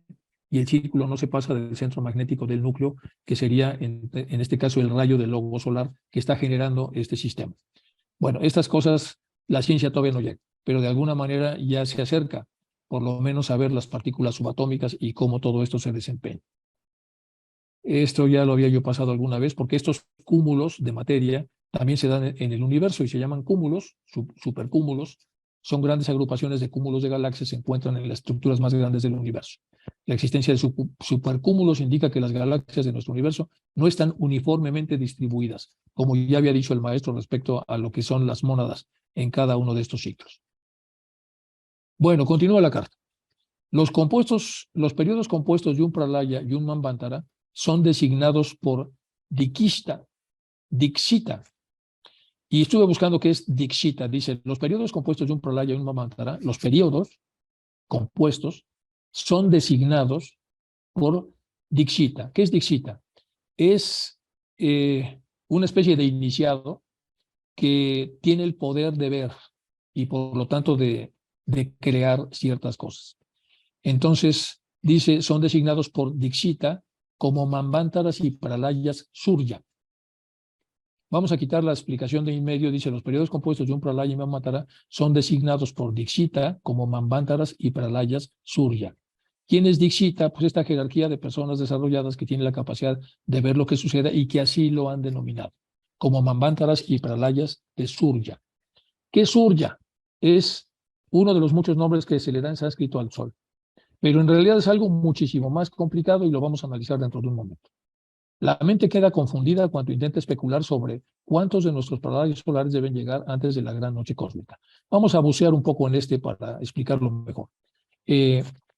[SPEAKER 1] y el círculo no se pasa del centro magnético del núcleo, que sería en este caso el rayo del logo solar que está generando este sistema. Bueno, estas cosas la ciencia todavía no llega, pero de alguna manera ya se acerca, por lo menos a ver las partículas subatómicas y cómo todo esto se desempeña. Esto ya lo había yo pasado alguna vez, porque estos cúmulos de materia también se dan en el universo y se llaman cúmulos, supercúmulos. Son grandes agrupaciones de cúmulos de galaxias, se encuentran en las estructuras más grandes del universo. La existencia de supercúmulos indica que las galaxias de nuestro universo no están uniformemente distribuidas, como ya había dicho el maestro respecto a lo que son las mónadas en cada uno de estos ciclos. Bueno, continúa la carta. Los periodos compuestos de un pralaya y un manvantara son designados por Dikshita. Y estuve buscando qué es Dikshita. Dice, los periodos compuestos de un pralaya y un manvantara, los periodos compuestos son designados por Dikshita. ¿Qué es Dikshita? Es una especie de iniciado que tiene el poder de ver y por lo tanto de crear ciertas cosas. Entonces, dice, son designados por Dikshita como manvántaras y pralayas surya. Vamos a quitar la explicación de en medio. Dice, los periodos compuestos de un pralaya y manvantara son designados por Dikshita como manvántaras y pralayas surya. ¿Quién es Dikshita? Pues esta jerarquía de personas desarrolladas que tienen la capacidad de ver lo que suceda y que así lo han denominado, como manvántaras y pralayas de surya. ¿Qué es surya? Es uno de los muchos nombres que se le da en sánscrito al sol. Pero en realidad es algo muchísimo más complicado y lo vamos a analizar dentro de un momento. La mente queda confundida cuando intenta especular sobre cuántos de nuestros pralayas solares deben llegar antes de la gran noche cósmica. Vamos a bucear un poco en este para explicarlo mejor.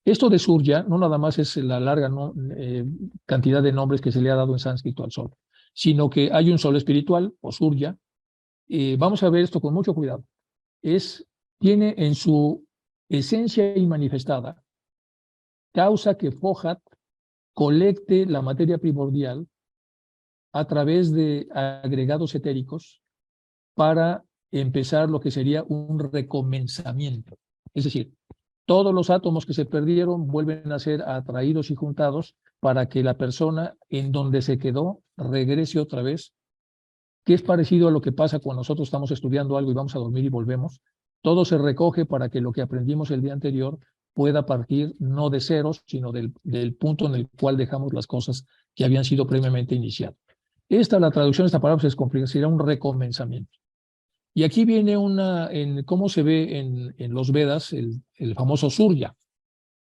[SPEAKER 1] Esto de Surya no nada más es la larga cantidad de nombres que se le ha dado en sánscrito al sol, sino que hay un sol espiritual, o Surya. Vamos a ver esto con mucho cuidado. Tiene en su esencia inmanifestada causa que Fohat colecte la materia primordial a través de agregados etéricos para empezar lo que sería un recomenzamiento. Es decir, todos los átomos que se perdieron vuelven a ser atraídos y juntados para que la persona en donde se quedó regrese otra vez, que es parecido a lo que pasa cuando nosotros estamos estudiando algo y vamos a dormir y volvemos. Todo se recoge para que lo que aprendimos el día anterior pueda partir no de ceros, sino del punto en el cual dejamos las cosas que habían sido previamente iniciados. La traducción de esta palabra es complicada, sería un recomenzamiento. Y aquí viene en cómo se ve en los Vedas, el famoso Surya.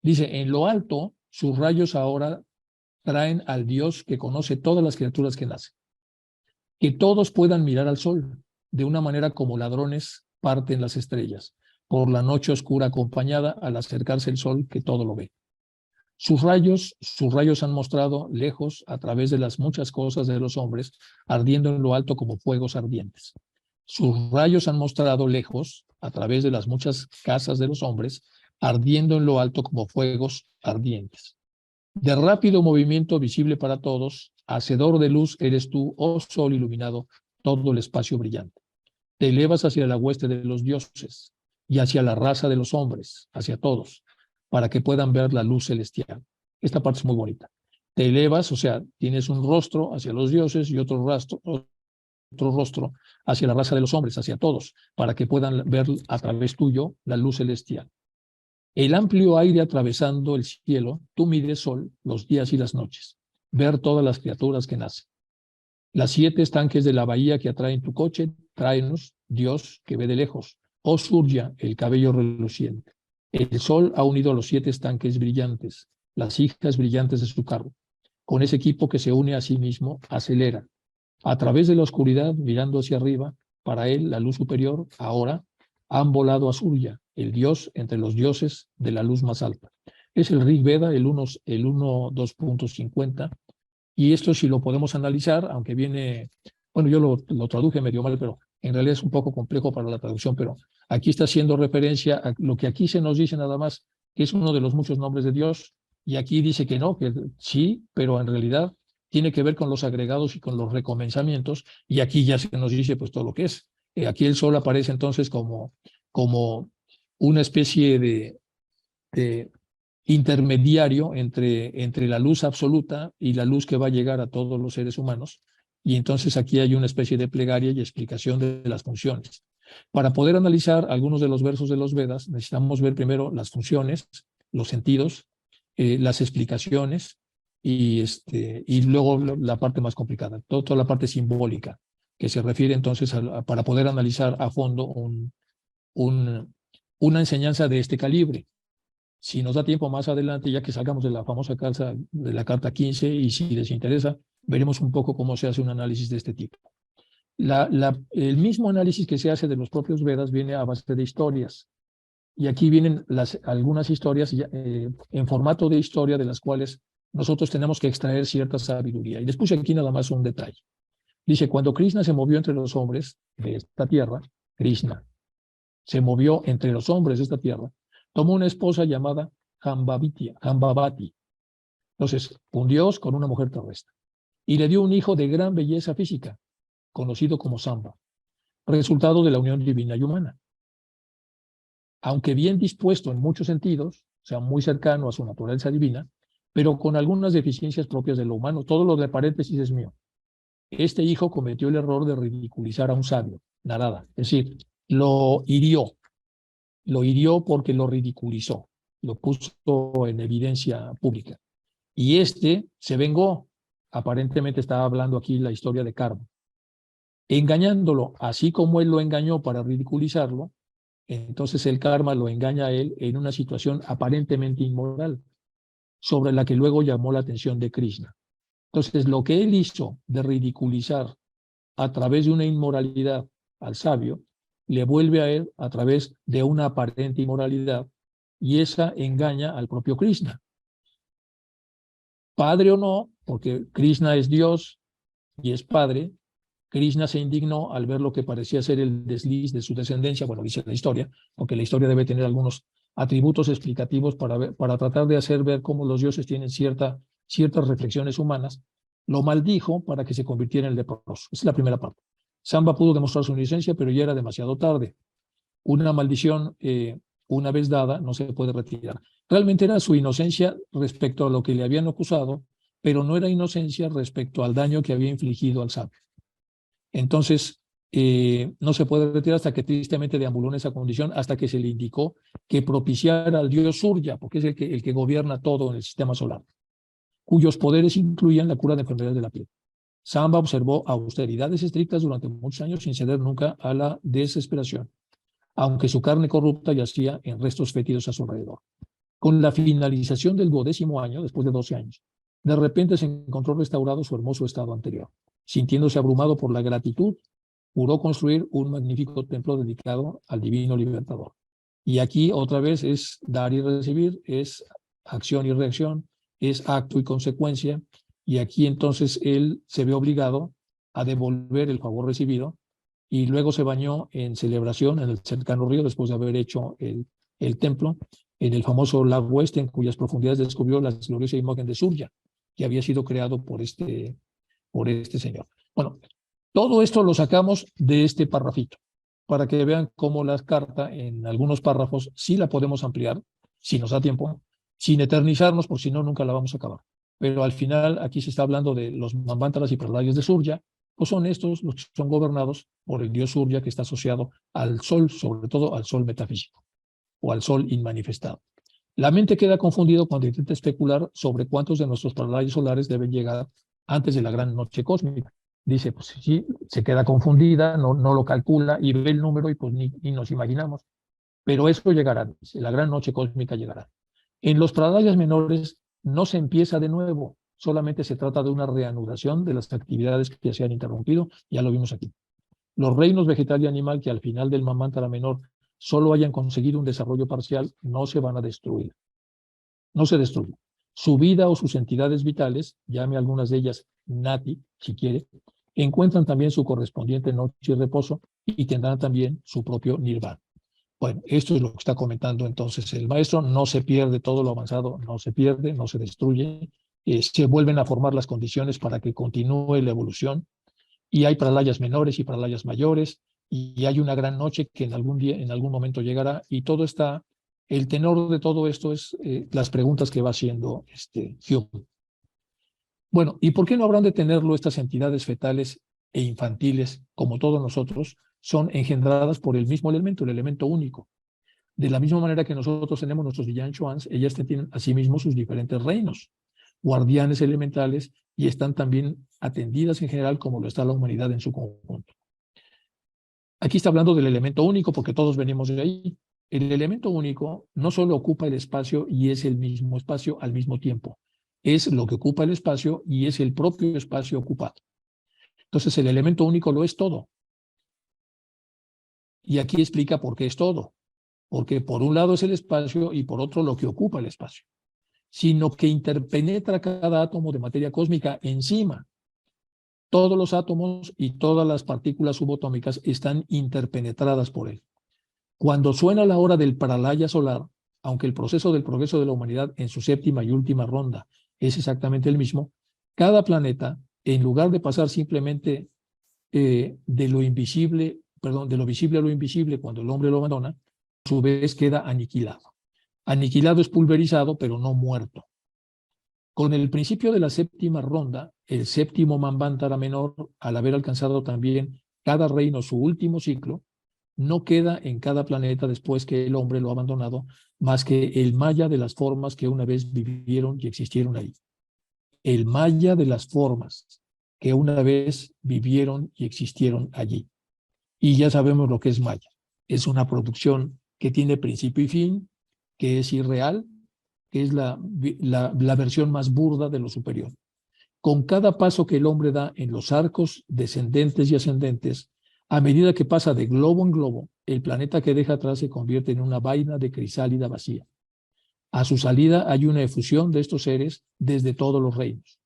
[SPEAKER 1] Dice, en lo alto, sus rayos ahora traen al Dios que conoce todas las criaturas que nacen. Que todos puedan mirar al sol, de una manera como ladrones parten las estrellas, por la noche oscura acompañada al acercarse el sol que todo lo ve. Sus rayos han mostrado lejos, a través de las muchas cosas de los hombres, ardiendo en lo alto como fuegos ardientes. Sus rayos han mostrado lejos, a través de las muchas casas de los hombres, ardiendo en lo alto como fuegos ardientes. De rápido movimiento visible para todos, hacedor de luz eres tú, oh sol iluminado, todo el espacio brillante. Te elevas hacia la hueste de los dioses y hacia la raza de los hombres, hacia todos, para que puedan ver la luz celestial. Esta parte es muy bonita. Te elevas, o sea, tienes un rostro hacia los dioses y otro rostro hacia la raza de los hombres, hacia todos, para que puedan ver a través tuyo la luz celestial. El amplio aire atravesando el cielo, tú mides sol, los días y las noches, ver todas las criaturas que nacen. Las 7 estanques de la bahía que atraen tu coche, tráenos, Dios, que ve de lejos. Oh Surya, el cabello reluciente. El sol ha unido los 7 estanques brillantes, las hijas brillantes de su carro. Con ese equipo que se une a sí mismo, acelera. A través de la oscuridad, mirando hacia arriba, para él, la luz superior, ahora, han volado a Surya, el dios entre los dioses de la luz más alta. Es el Rig Veda, el 1.2.50, y esto si lo podemos analizar, aunque viene, bueno, yo lo traduje medio mal, pero en realidad es un poco complejo para la traducción, pero aquí está haciendo referencia a lo que aquí se nos dice nada más, que es uno de los muchos nombres de Dios, y aquí dice que no, que sí, pero en realidad tiene que ver con los agregados y con los recomenzamientos, y aquí ya se nos dice pues todo lo que es. Aquí el sol aparece entonces como una especie de intermediario entre la luz absoluta y la luz que va a llegar a todos los seres humanos, y entonces aquí hay una especie de plegaria y explicación de las funciones. Para poder analizar algunos de los versos de los Vedas, necesitamos ver primero las funciones, los sentidos, las explicaciones, y luego la parte más complicada, toda la parte simbólica, que se refiere entonces para poder analizar a fondo una enseñanza de este calibre. Si nos da tiempo más adelante, ya que salgamos de la famosa de la carta 15, y si les interesa, veremos un poco cómo se hace un análisis de este tipo. El mismo análisis que se hace de los propios Vedas viene a base de historias. Y aquí vienen algunas historias en formato de historia, de las cuales nosotros tenemos que extraer cierta sabiduría. Y les puse aquí nada más un detalle. Dice, cuando Krishna se movió entre los hombres de esta tierra, Krishna se movió entre los hombres de esta tierra, tomó una esposa llamada Jambavati. Entonces, un dios con una mujer terrestre. Y le dio un hijo de gran belleza física, conocido como Samba, resultado de la unión divina y humana. Aunque bien dispuesto en muchos sentidos, o sea, muy cercano a su naturaleza divina, pero con algunas deficiencias propias de lo humano. Todo lo de paréntesis es mío. Este hijo cometió el error de ridiculizar a un sabio, Narada. Es decir, lo hirió porque lo ridiculizó, lo puso en evidencia pública. Y se vengó. Aparentemente estaba hablando aquí la historia de Karma. Engañándolo, así como él lo engañó para ridiculizarlo, entonces el karma lo engaña a él en una situación aparentemente inmoral, sobre la que luego llamó la atención de Krishna. Entonces, lo que él hizo de ridiculizar a través de una inmoralidad al sabio, le vuelve a él a través de una aparente inmoralidad, y esa engaña al propio Krishna. Padre o no, porque Krishna es Dios y es padre, Krishna se indignó al ver lo que parecía ser el desliz de su descendencia, bueno, dice la historia, porque la historia debe tener algunos atributos explicativos para tratar de hacer ver cómo los dioses tienen ciertas reflexiones humanas. Lo maldijo para que se convirtiera en leproso. Esa es la primera parte. Samba pudo demostrar su inocencia, pero ya era demasiado tarde. Una maldición, una vez dada, no se puede retirar. Realmente era su inocencia respecto a lo que le habían acusado, pero no era inocencia respecto al daño que había infligido al sabio. Entonces, no se puede retirar hasta que tristemente deambuló en esa condición, hasta que se le indicó que propiciara al dios Surya, porque es el que gobierna todo en el sistema solar. cuyos poderes incluían la cura de enfermedades de la piel. Samba observó austeridades estrictas durante muchos años sin ceder nunca a la desesperación, aunque su carne corrupta yacía en restos fétidos a su alrededor. Con la finalización del 12º año, después de 12 años, de repente se encontró restaurado su hermoso estado anterior. Sintiéndose abrumado por la gratitud, juró construir un magnífico templo dedicado al divino libertador. Y aquí otra vez es dar y recibir, es acción y reacción, es acto y consecuencia, y aquí entonces él se ve obligado a devolver el favor recibido, y luego se bañó en celebración en el cercano río después de haber hecho el templo, en el famoso lago Este, en cuyas profundidades descubrió la gloriosa imagen de Surya, que había sido creado por este señor. Bueno, todo esto lo sacamos de este parrafito, para que vean cómo la carta en algunos párrafos sí la podemos ampliar, si nos da tiempo, sin eternizarnos, por si no, nunca la vamos a acabar. Pero al final, aquí se está hablando de los Manvantaras y Pralayas de Surya, pues son estos los que son gobernados por el dios Surya, que está asociado al sol, sobre todo al sol metafísico, o al sol inmanifestado. La mente queda confundida cuando intenta especular sobre cuántos de nuestros pralayas solares deben llegar antes de la gran noche cósmica. Dice, pues sí, se queda confundida, no lo calcula y ve el número y pues ni nos imaginamos. Pero eso llegará, dice, la gran noche cósmica llegará. En los pralayas menores no se empieza de nuevo, solamente se trata de una reanudación de las actividades que se han interrumpido, ya lo vimos aquí. Los reinos vegetal y animal que al final del Manvantara menor solo hayan conseguido un desarrollo parcial no se van a destruir. No se destruyen. Su vida o sus entidades vitales, llame algunas de ellas Nati, si quiere, encuentran también su correspondiente noche y reposo y tendrán también su propio nirvana. Bueno, esto es lo que está comentando entonces el maestro. No se pierde todo lo avanzado, no se pierde, no se destruye. Se vuelven a formar las condiciones para que continúe la evolución. Y hay pralayas menores y pralayas mayores, y hay una gran noche que en algún día, en algún momento llegará, y todo está, el tenor de todo esto es las preguntas que va haciendo Hume. Bueno, ¿y por qué no habrán de tenerlo estas entidades fetales e infantiles, como todos nosotros, son engendradas por el mismo elemento, el elemento único? De la misma manera que nosotros tenemos nuestros Diyan Chuans, ellas tienen asimismo sus diferentes reinos, guardianes elementales, y están también atendidas en general como lo está la humanidad en su conjunto. Aquí está hablando del elemento único porque todos venimos de ahí. El elemento único no solo ocupa el espacio y es el mismo espacio al mismo tiempo, es lo que ocupa el espacio y es el propio espacio ocupado. Entonces el elemento único lo es todo. Y aquí explica por qué es todo. Porque por un lado es el espacio y por otro lo que ocupa el espacio, sino que interpenetra cada átomo de materia cósmica encima. Todos los átomos y todas las partículas subatómicas están interpenetradas por él. Cuando suena la hora del pralaya solar, aunque el proceso del progreso de la humanidad en su séptima y última ronda es exactamente el mismo, cada planeta, en lugar de pasar simplemente de lo invisible, perdón, de lo visible a lo invisible cuando el hombre lo abandona, a su vez queda aniquilado. Aniquilado es pulverizado, pero no muerto. Con el principio de la séptima ronda, el séptimo Manvantara menor, al haber alcanzado también cada reino su último ciclo, no queda en cada planeta después que el hombre lo ha abandonado más que el maya de las formas que una vez vivieron y existieron ahí. El maya de las formas que una vez vivieron y existieron allí. Y ya sabemos lo que es maya. Es una producción que tiene principio y fin, que es irreal, que es la versión más burda de lo superior. Con cada paso que el hombre da en los arcos descendentes y ascendentes, a medida que pasa de globo en globo, el planeta que deja atrás se convierte en una vaina de crisálida vacía. A su salida hay una efusión de estos seres desde todos los reinos.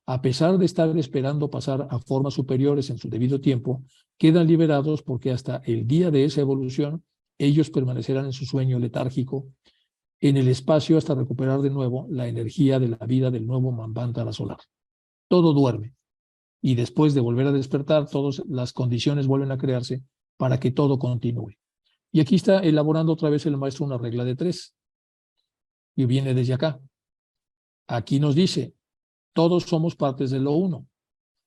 [SPEAKER 1] A pesar de estar esperando pasar a formas superiores en su debido tiempo, quedan liberados porque hasta el día de esa evolución, ellos permanecerán en su sueño letárgico en el espacio hasta recuperar de nuevo la energía de la vida del nuevo Manvantara solar. Todo duerme, y después de volver a despertar, todas las condiciones vuelven a crearse para que todo continúe. Y aquí está elaborando otra vez el maestro una regla de 3, y viene desde acá. Aquí nos dice, todos somos partes de lo uno,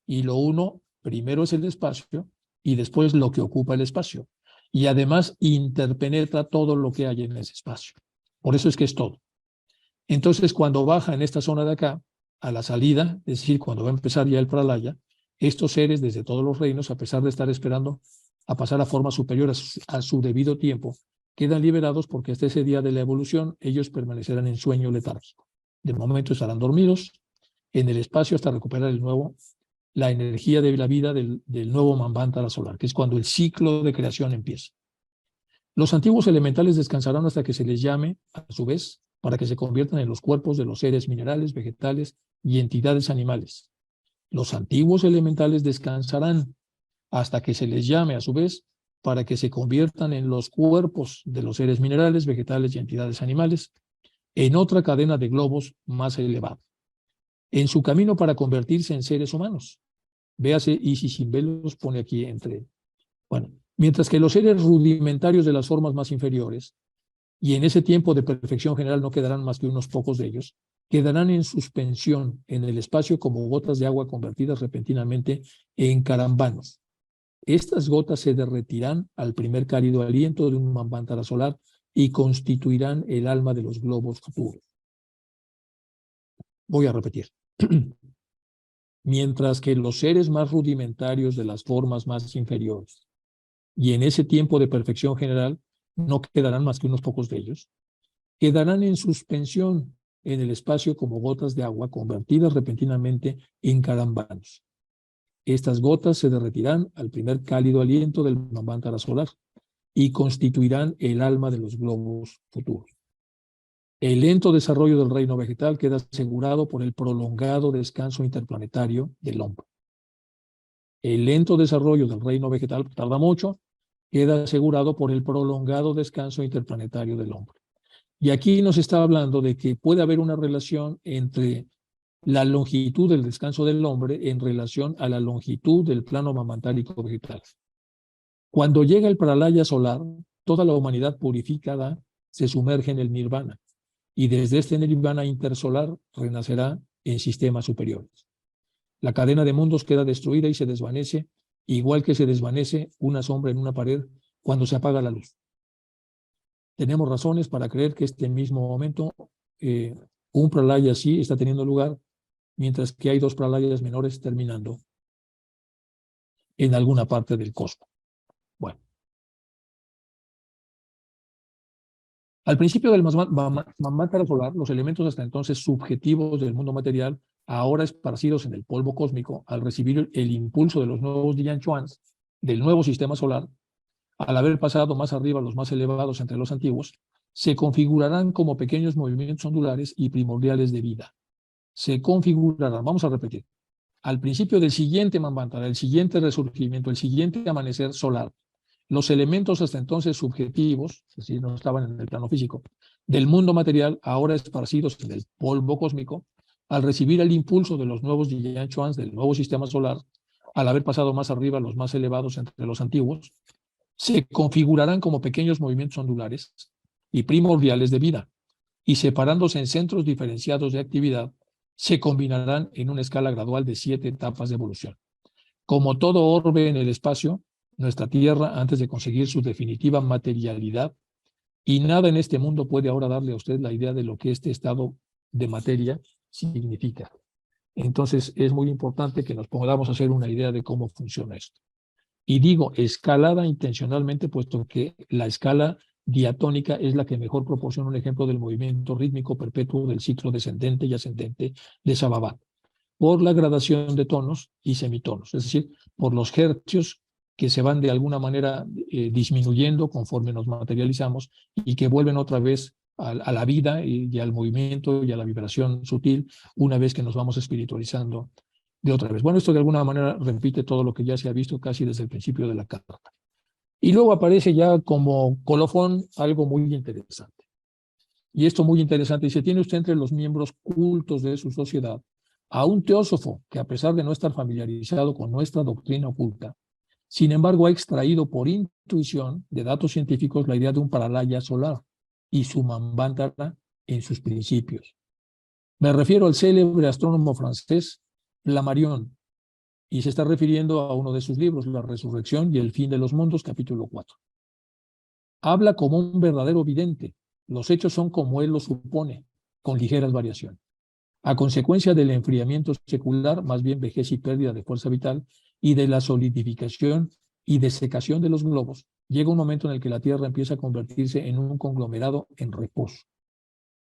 [SPEAKER 1] y lo uno primero es el espacio, y después lo que ocupa el espacio, y además interpenetra todo lo que hay en ese espacio. Por eso es que es todo. Entonces, cuando baja en esta zona de acá, a la salida, es decir, cuando va a empezar ya el pralaya, estos seres desde todos los reinos, a pesar de estar esperando a pasar a forma superior a su debido tiempo, quedan liberados porque hasta ese día de la evolución ellos permanecerán en sueño letárgico. De momento estarán dormidos en el espacio hasta recuperar la energía de la vida del nuevo Manvantara solar, que es cuando el ciclo de creación empieza. Los antiguos elementales descansarán hasta que se les llame, a su vez, para que se conviertan en los cuerpos de los seres minerales, vegetales y entidades animales. Los antiguos elementales descansarán hasta que se les llame, a su vez, para que se conviertan en los cuerpos de los seres minerales, vegetales y entidades animales, en otra cadena de globos más elevada, en su camino para convertirse en seres humanos. Véase, Isis Simbel los pone aquí entre. Bueno, mientras que los seres rudimentarios de las formas más inferiores, y en ese tiempo de perfección general no quedarán más que unos pocos de ellos, quedarán en suspensión en el espacio como gotas de agua convertidas repentinamente en carambanos. Estas gotas se derretirán al primer cálido aliento de un Manvantara solar y constituirán el alma de los globos futuros. Voy a repetir. Mientras que los seres más rudimentarios de las formas más inferiores, y en ese tiempo de perfección general no quedarán más que unos pocos de ellos, quedarán en suspensión en el espacio como gotas de agua convertidas repentinamente en carambanos. Estas gotas se derretirán al primer cálido aliento del Manvantara solar y constituirán el alma de los globos futuros. El lento desarrollo del reino vegetal queda asegurado por el prolongado descanso interplanetario del hombre. El lento desarrollo del reino vegetal tarda mucho, queda asegurado por el prolongado descanso interplanetario del hombre. Y aquí nos está hablando de que puede haber una relación entre la longitud del descanso del hombre en relación a la longitud del plano mamantárico vegetal. Cuando llega el pralaya solar, toda la humanidad purificada se sumerge en el nirvana, y desde este nirvana intersolar renacerá en sistemas superiores. La cadena de mundos queda destruida y se desvanece, igual que se desvanece una sombra en una pared cuando se apaga la luz. Tenemos razones para creer que este mismo momento un pralaya así está teniendo lugar, mientras que hay dos pralayas menores terminando en alguna parte del cosmos. Bueno. Al principio del Manvantara solar, los elementos hasta entonces subjetivos del mundo material, ahora esparcidos en el polvo cósmico, al recibir el impulso de los nuevos Dian Chuans del nuevo sistema solar, al haber pasado más arriba los más elevados entre los antiguos, se configurarán como pequeños movimientos ondulares y primordiales de vida. Se configurarán, vamos a repetir, al principio del siguiente Manvantara, el siguiente resurgimiento, el siguiente amanecer solar, los elementos hasta entonces subjetivos, es decir, no estaban en el plano físico, del mundo material, ahora esparcidos en el polvo cósmico, al recibir el impulso de los nuevos Dian Chuans del nuevo sistema solar, al haber pasado más arriba los más elevados entre los antiguos, se configurarán como pequeños movimientos ondulares y primordiales de vida, y separándose en centros diferenciados de actividad, se combinarán en una escala gradual de 7 etapas de evolución. Como todo orbe en el espacio, nuestra Tierra, antes de conseguir su definitiva materialidad, y nada en este mundo puede ahora darle a usted la idea de lo que este estado de materia significa. Entonces, es muy importante que nos podamos hacer una idea de cómo funciona esto. Y digo escalada intencionalmente, puesto que la escala diatónica es la que mejor proporciona un ejemplo del movimiento rítmico perpetuo del ciclo descendente y ascendente de Sababat, por la gradación de tonos y semitonos, es decir, por los hercios que se van de alguna manera disminuyendo conforme nos materializamos y que vuelven otra vez a la vida y al movimiento y a la vibración sutil una vez que nos vamos espiritualizando de otra vez. Bueno, esto de alguna manera repite todo lo que ya se ha visto casi desde el principio de la carta. Y luego aparece ya como colofón algo muy interesante. Y esto muy interesante, dice, tiene usted entre los miembros cultos de su sociedad a un teósofo que, a pesar de no estar familiarizado con nuestra doctrina oculta, sin embargo ha extraído por intuición de datos científicos la idea de un pralaya solar y su Manvantara en sus principios. Me refiero al célebre astrónomo francés Flammarion, y se está refiriendo a uno de sus libros, La Resurrección y el Fin de los Mundos, capítulo 4. Habla como un verdadero vidente. Los hechos son como él los supone, con ligeras variaciones. A consecuencia del enfriamiento secular, más bien vejez y pérdida de fuerza vital, y de la solidificación y desecación de los globos, llega un momento en el que la Tierra empieza a convertirse en un conglomerado en reposo.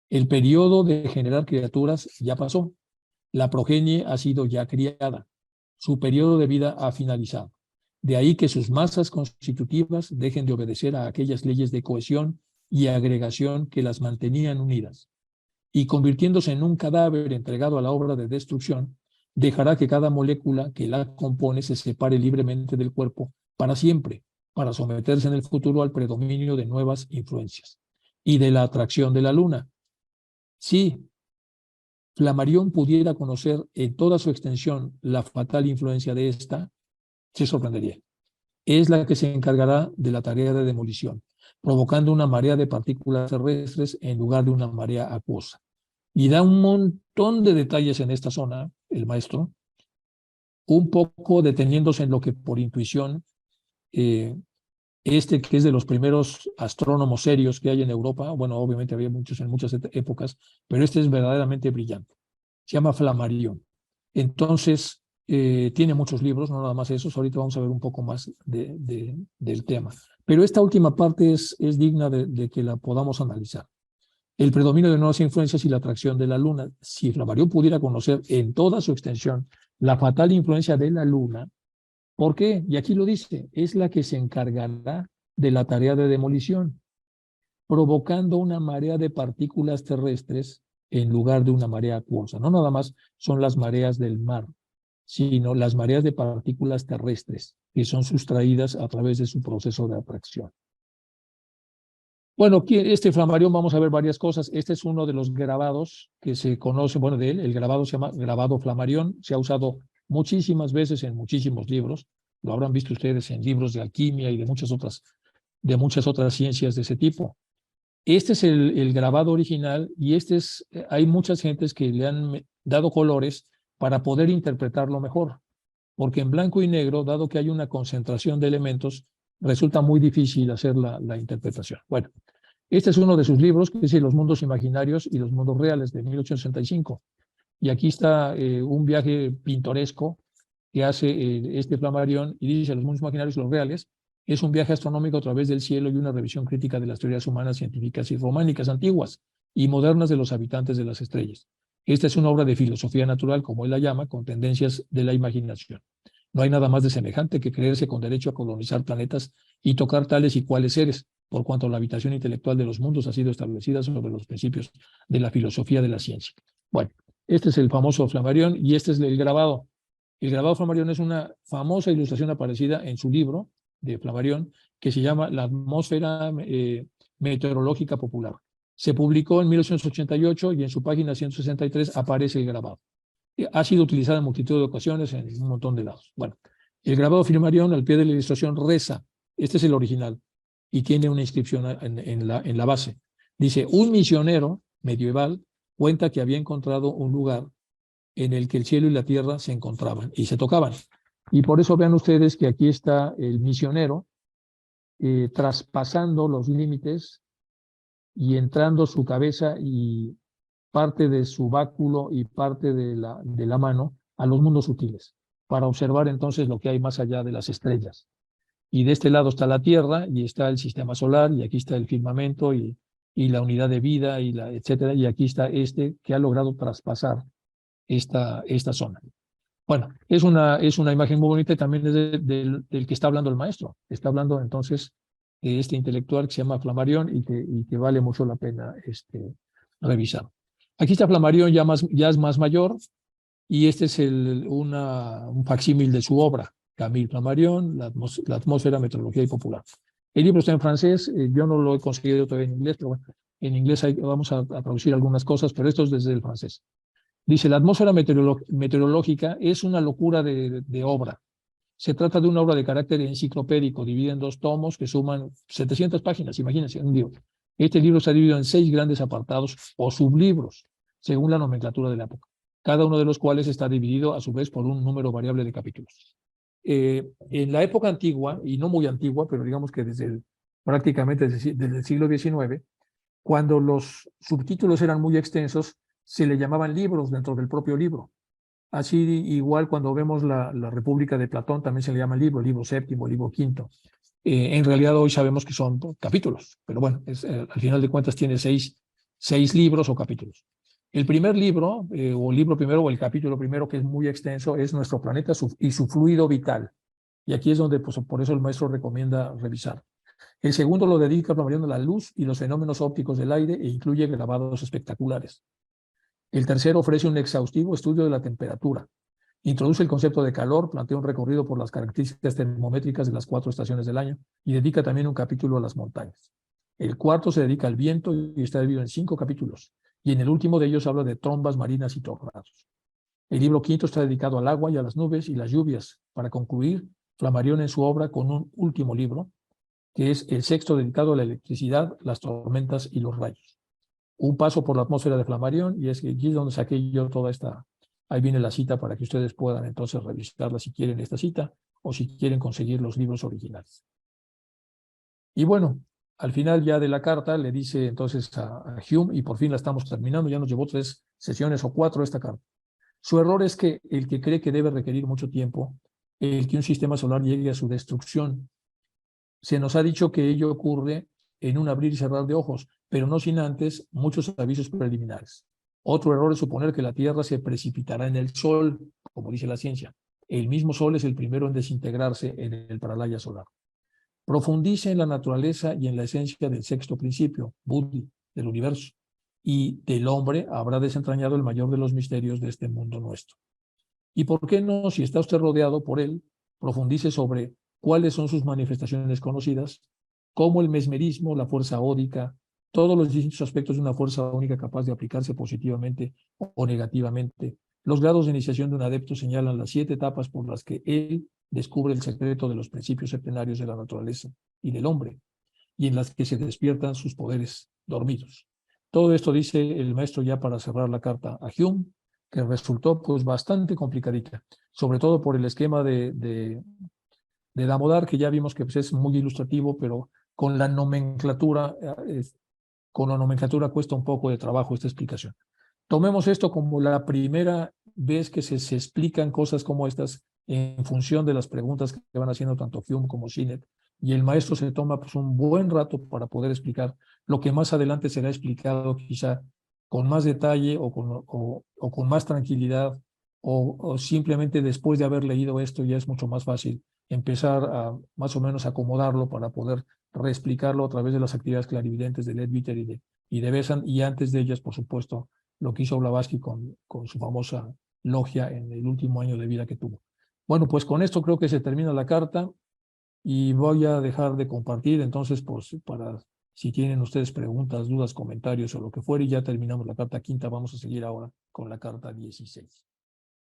[SPEAKER 1] El periodo de generar criaturas ya pasó. La progenie ha sido ya criada. Su periodo de vida ha finalizado. De ahí que sus masas constitutivas dejen de obedecer a aquellas leyes de cohesión y agregación que las mantenían unidas. Y convirtiéndose en un cadáver entregado a la obra de destrucción, dejará que cada molécula que la compone se separe libremente del cuerpo para siempre, para someterse en el futuro al predominio de nuevas influencias y de la atracción de la luna. Si Flammarion pudiera conocer en toda su extensión la fatal influencia de esta, se sorprendería. Es la que se encargará de la tarea de demolición, provocando una marea de partículas terrestres en lugar de una marea acuosa. Y da un montón de detalles en esta zona, el maestro, un poco deteniéndose en lo que por intuición, que es de los primeros astrónomos serios que hay en Europa, bueno, obviamente había muchos en muchas épocas, pero este es verdaderamente brillante. Se llama Flammarion. Entonces, tiene muchos libros, no nada más esos, ahorita vamos a ver un poco más del tema. Pero esta última parte es digna de que la podamos analizar. El predominio de nuevas influencias y la atracción de la Luna. Si Flammarion pudiera conocer en toda su extensión la fatal influencia de la Luna, ¿por qué? Y aquí lo dice, es la que se encargará de la tarea de demolición, provocando una marea de partículas terrestres en lugar de una marea acuosa. No nada más son las mareas del mar, sino las mareas de partículas terrestres que son sustraídas a través de su proceso de atracción. Bueno, este Flammarion vamos a ver varias cosas. Este es uno de los grabados que se conoce, bueno, de él. El grabado se llama grabado Flammarion. Se ha usado muchísimas veces en muchísimos libros. Lo habrán visto ustedes en libros de alquimia y de muchas otras ciencias de ese tipo. Este es el grabado original y hay muchas gentes que le han dado colores para poder interpretarlo mejor. Porque en blanco y negro, dado que hay una concentración de elementos, resulta muy difícil hacer la interpretación. Bueno, este es uno de sus libros, que dice Los mundos imaginarios y los mundos reales, de 1865. Y aquí está un viaje pintoresco que hace este Flammarion y dice Los mundos imaginarios y los reales. Es un viaje astronómico a través del cielo y una revisión crítica de las teorías humanas, científicas y románicas antiguas y modernas de los habitantes de las estrellas. Esta es una obra de filosofía natural, como él la llama, con tendencias de la imaginación. No hay nada más de semejante que creerse con derecho a colonizar planetas y tocar tales y cuales seres, por cuanto la habitación intelectual de los mundos ha sido establecida sobre los principios de la filosofía de la ciencia. Bueno, este es el famoso Flammarion y este es el grabado. El grabado Flammarion es una famosa ilustración aparecida en su libro de Flammarion que se llama La atmósfera meteorológica popular. Se publicó en 1888 y en su página 163 aparece el grabado. Ha sido utilizado en multitud de ocasiones en un montón de lados. Bueno, el grabado Flammarion al pie de la ilustración reza, este es el original, y tiene una inscripción en la base. Dice, un misionero medieval cuenta que había encontrado un lugar en el que el cielo y la tierra se encontraban y se tocaban. Y por eso vean ustedes que aquí está el misionero traspasando los límites y entrando su cabeza y parte de su báculo y parte de la mano a los mundos sutiles, para observar entonces lo que hay más allá de las estrellas. Y de este lado está la Tierra, y está el sistema solar, y aquí está el firmamento, y la unidad de vida, etcétera, y aquí está que ha logrado traspasar esta zona. Bueno, es una imagen muy bonita y también es del que está hablando el maestro. Está hablando entonces de este intelectual que se llama Flammarion y que vale mucho la pena revisar. Aquí está Flammarion ya es más mayor y este es un facsímil de su obra, Camille Flammarion, la atmósfera, meteorología y popular. El libro está en francés, yo no lo he conseguido todavía en inglés, pero bueno, en inglés vamos a traducir algunas cosas, pero esto es desde el francés. Dice, la atmósfera meteorológica es una locura de obra. Se trata de una obra de carácter enciclopédico, dividida en 2 tomos que suman 700 páginas, imagínense, un libro. Este libro está dividido en 6 grandes apartados o sublibros, según la nomenclatura de la época, cada uno de los cuales está dividido a su vez por un número variable de capítulos. En la época antigua, y no muy antigua, pero digamos que prácticamente desde el siglo XIX, cuando los subtítulos eran muy extensos, se le llamaban libros dentro del propio libro. Así igual cuando vemos la República de Platón también se le llama libro séptimo, libro quinto. En realidad hoy sabemos que son capítulos, pero bueno, al final de cuentas tiene seis libros o capítulos. El primer libro, o el libro primero, o el capítulo primero, que es muy extenso, es Nuestro planeta y su fluido vital. Y aquí es donde, pues, por eso el maestro recomienda revisar. El segundo lo dedica a Flammarion a la luz y los fenómenos ópticos del aire e incluye grabados espectaculares. El tercero ofrece un exhaustivo estudio de la temperatura. Introduce el concepto de calor, plantea un recorrido por las características termométricas de las 4 estaciones del año y dedica también un capítulo a las montañas. El cuarto se dedica al viento y está dividido en 5 capítulos. Y en el último de ellos habla de trombas marinas y tornados. El libro quinto está dedicado al agua y a las nubes y las lluvias. Para concluir, Flammarion en su obra con un último libro, que es el sexto dedicado a la electricidad, las tormentas y los rayos. Un paso por la atmósfera de Flammarion, y es que aquí es donde saqué yo toda esta, ahí viene la cita para que ustedes puedan entonces revisarla si quieren esta cita o si quieren conseguir los libros originales. Y bueno, al final ya de la carta le dice entonces a Hume, y por fin la estamos terminando, ya nos llevó 3 sesiones o 4 esta carta. Su error es que el que cree que debe requerir mucho tiempo, el que un sistema solar llegue a su destrucción. Se nos ha dicho que ello ocurre en un abrir y cerrar de ojos, pero no sin antes muchos avisos preliminares. Otro error es suponer que la Tierra se precipitará en el Sol, como dice la ciencia. El mismo Sol es el primero en desintegrarse en el paralaya solar. Profundice en la naturaleza y en la esencia del sexto principio, Buddhi, del universo, y del hombre habrá desentrañado el mayor de los misterios de este mundo nuestro. ¿Y por qué no, si está usted rodeado por él, profundice sobre cuáles son sus manifestaciones conocidas, como el mesmerismo, la fuerza ódica, todos los distintos aspectos de una fuerza única capaz de aplicarse positivamente o negativamente? Los grados de iniciación de un adepto señalan las 7 etapas por las que él descubre el secreto de los principios septenarios de la naturaleza y del hombre, y en las que se despiertan sus poderes dormidos. Todo esto dice el maestro ya para cerrar la carta a Hume, que resultó pues bastante complicadita, sobre todo por el esquema de Damodar, que ya vimos que pues, es muy ilustrativo, pero con la nomenclatura cuesta un poco de trabajo esta explicación. Tomemos esto como la primera vez que se explican cosas como estas en función de las preguntas que van haciendo tanto Hume como Sinnett, y el maestro se toma pues, un buen rato para poder explicar lo que más adelante será explicado quizá con más detalle o con más tranquilidad, o simplemente después de haber leído esto ya es mucho más fácil empezar a más o menos acomodarlo para poder reexplicarlo a través de las actividades clarividentes de Leadbeater y de Besant, y antes de ellas, por supuesto, lo que hizo Blavatsky con su famosa logia en el último año de vida que tuvo. Bueno, pues con esto creo que se termina la carta y voy a dejar de compartir, entonces, pues, para si tienen ustedes preguntas, dudas, comentarios o lo que fuera, y ya terminamos la carta quinta, vamos a seguir ahora con la carta 16.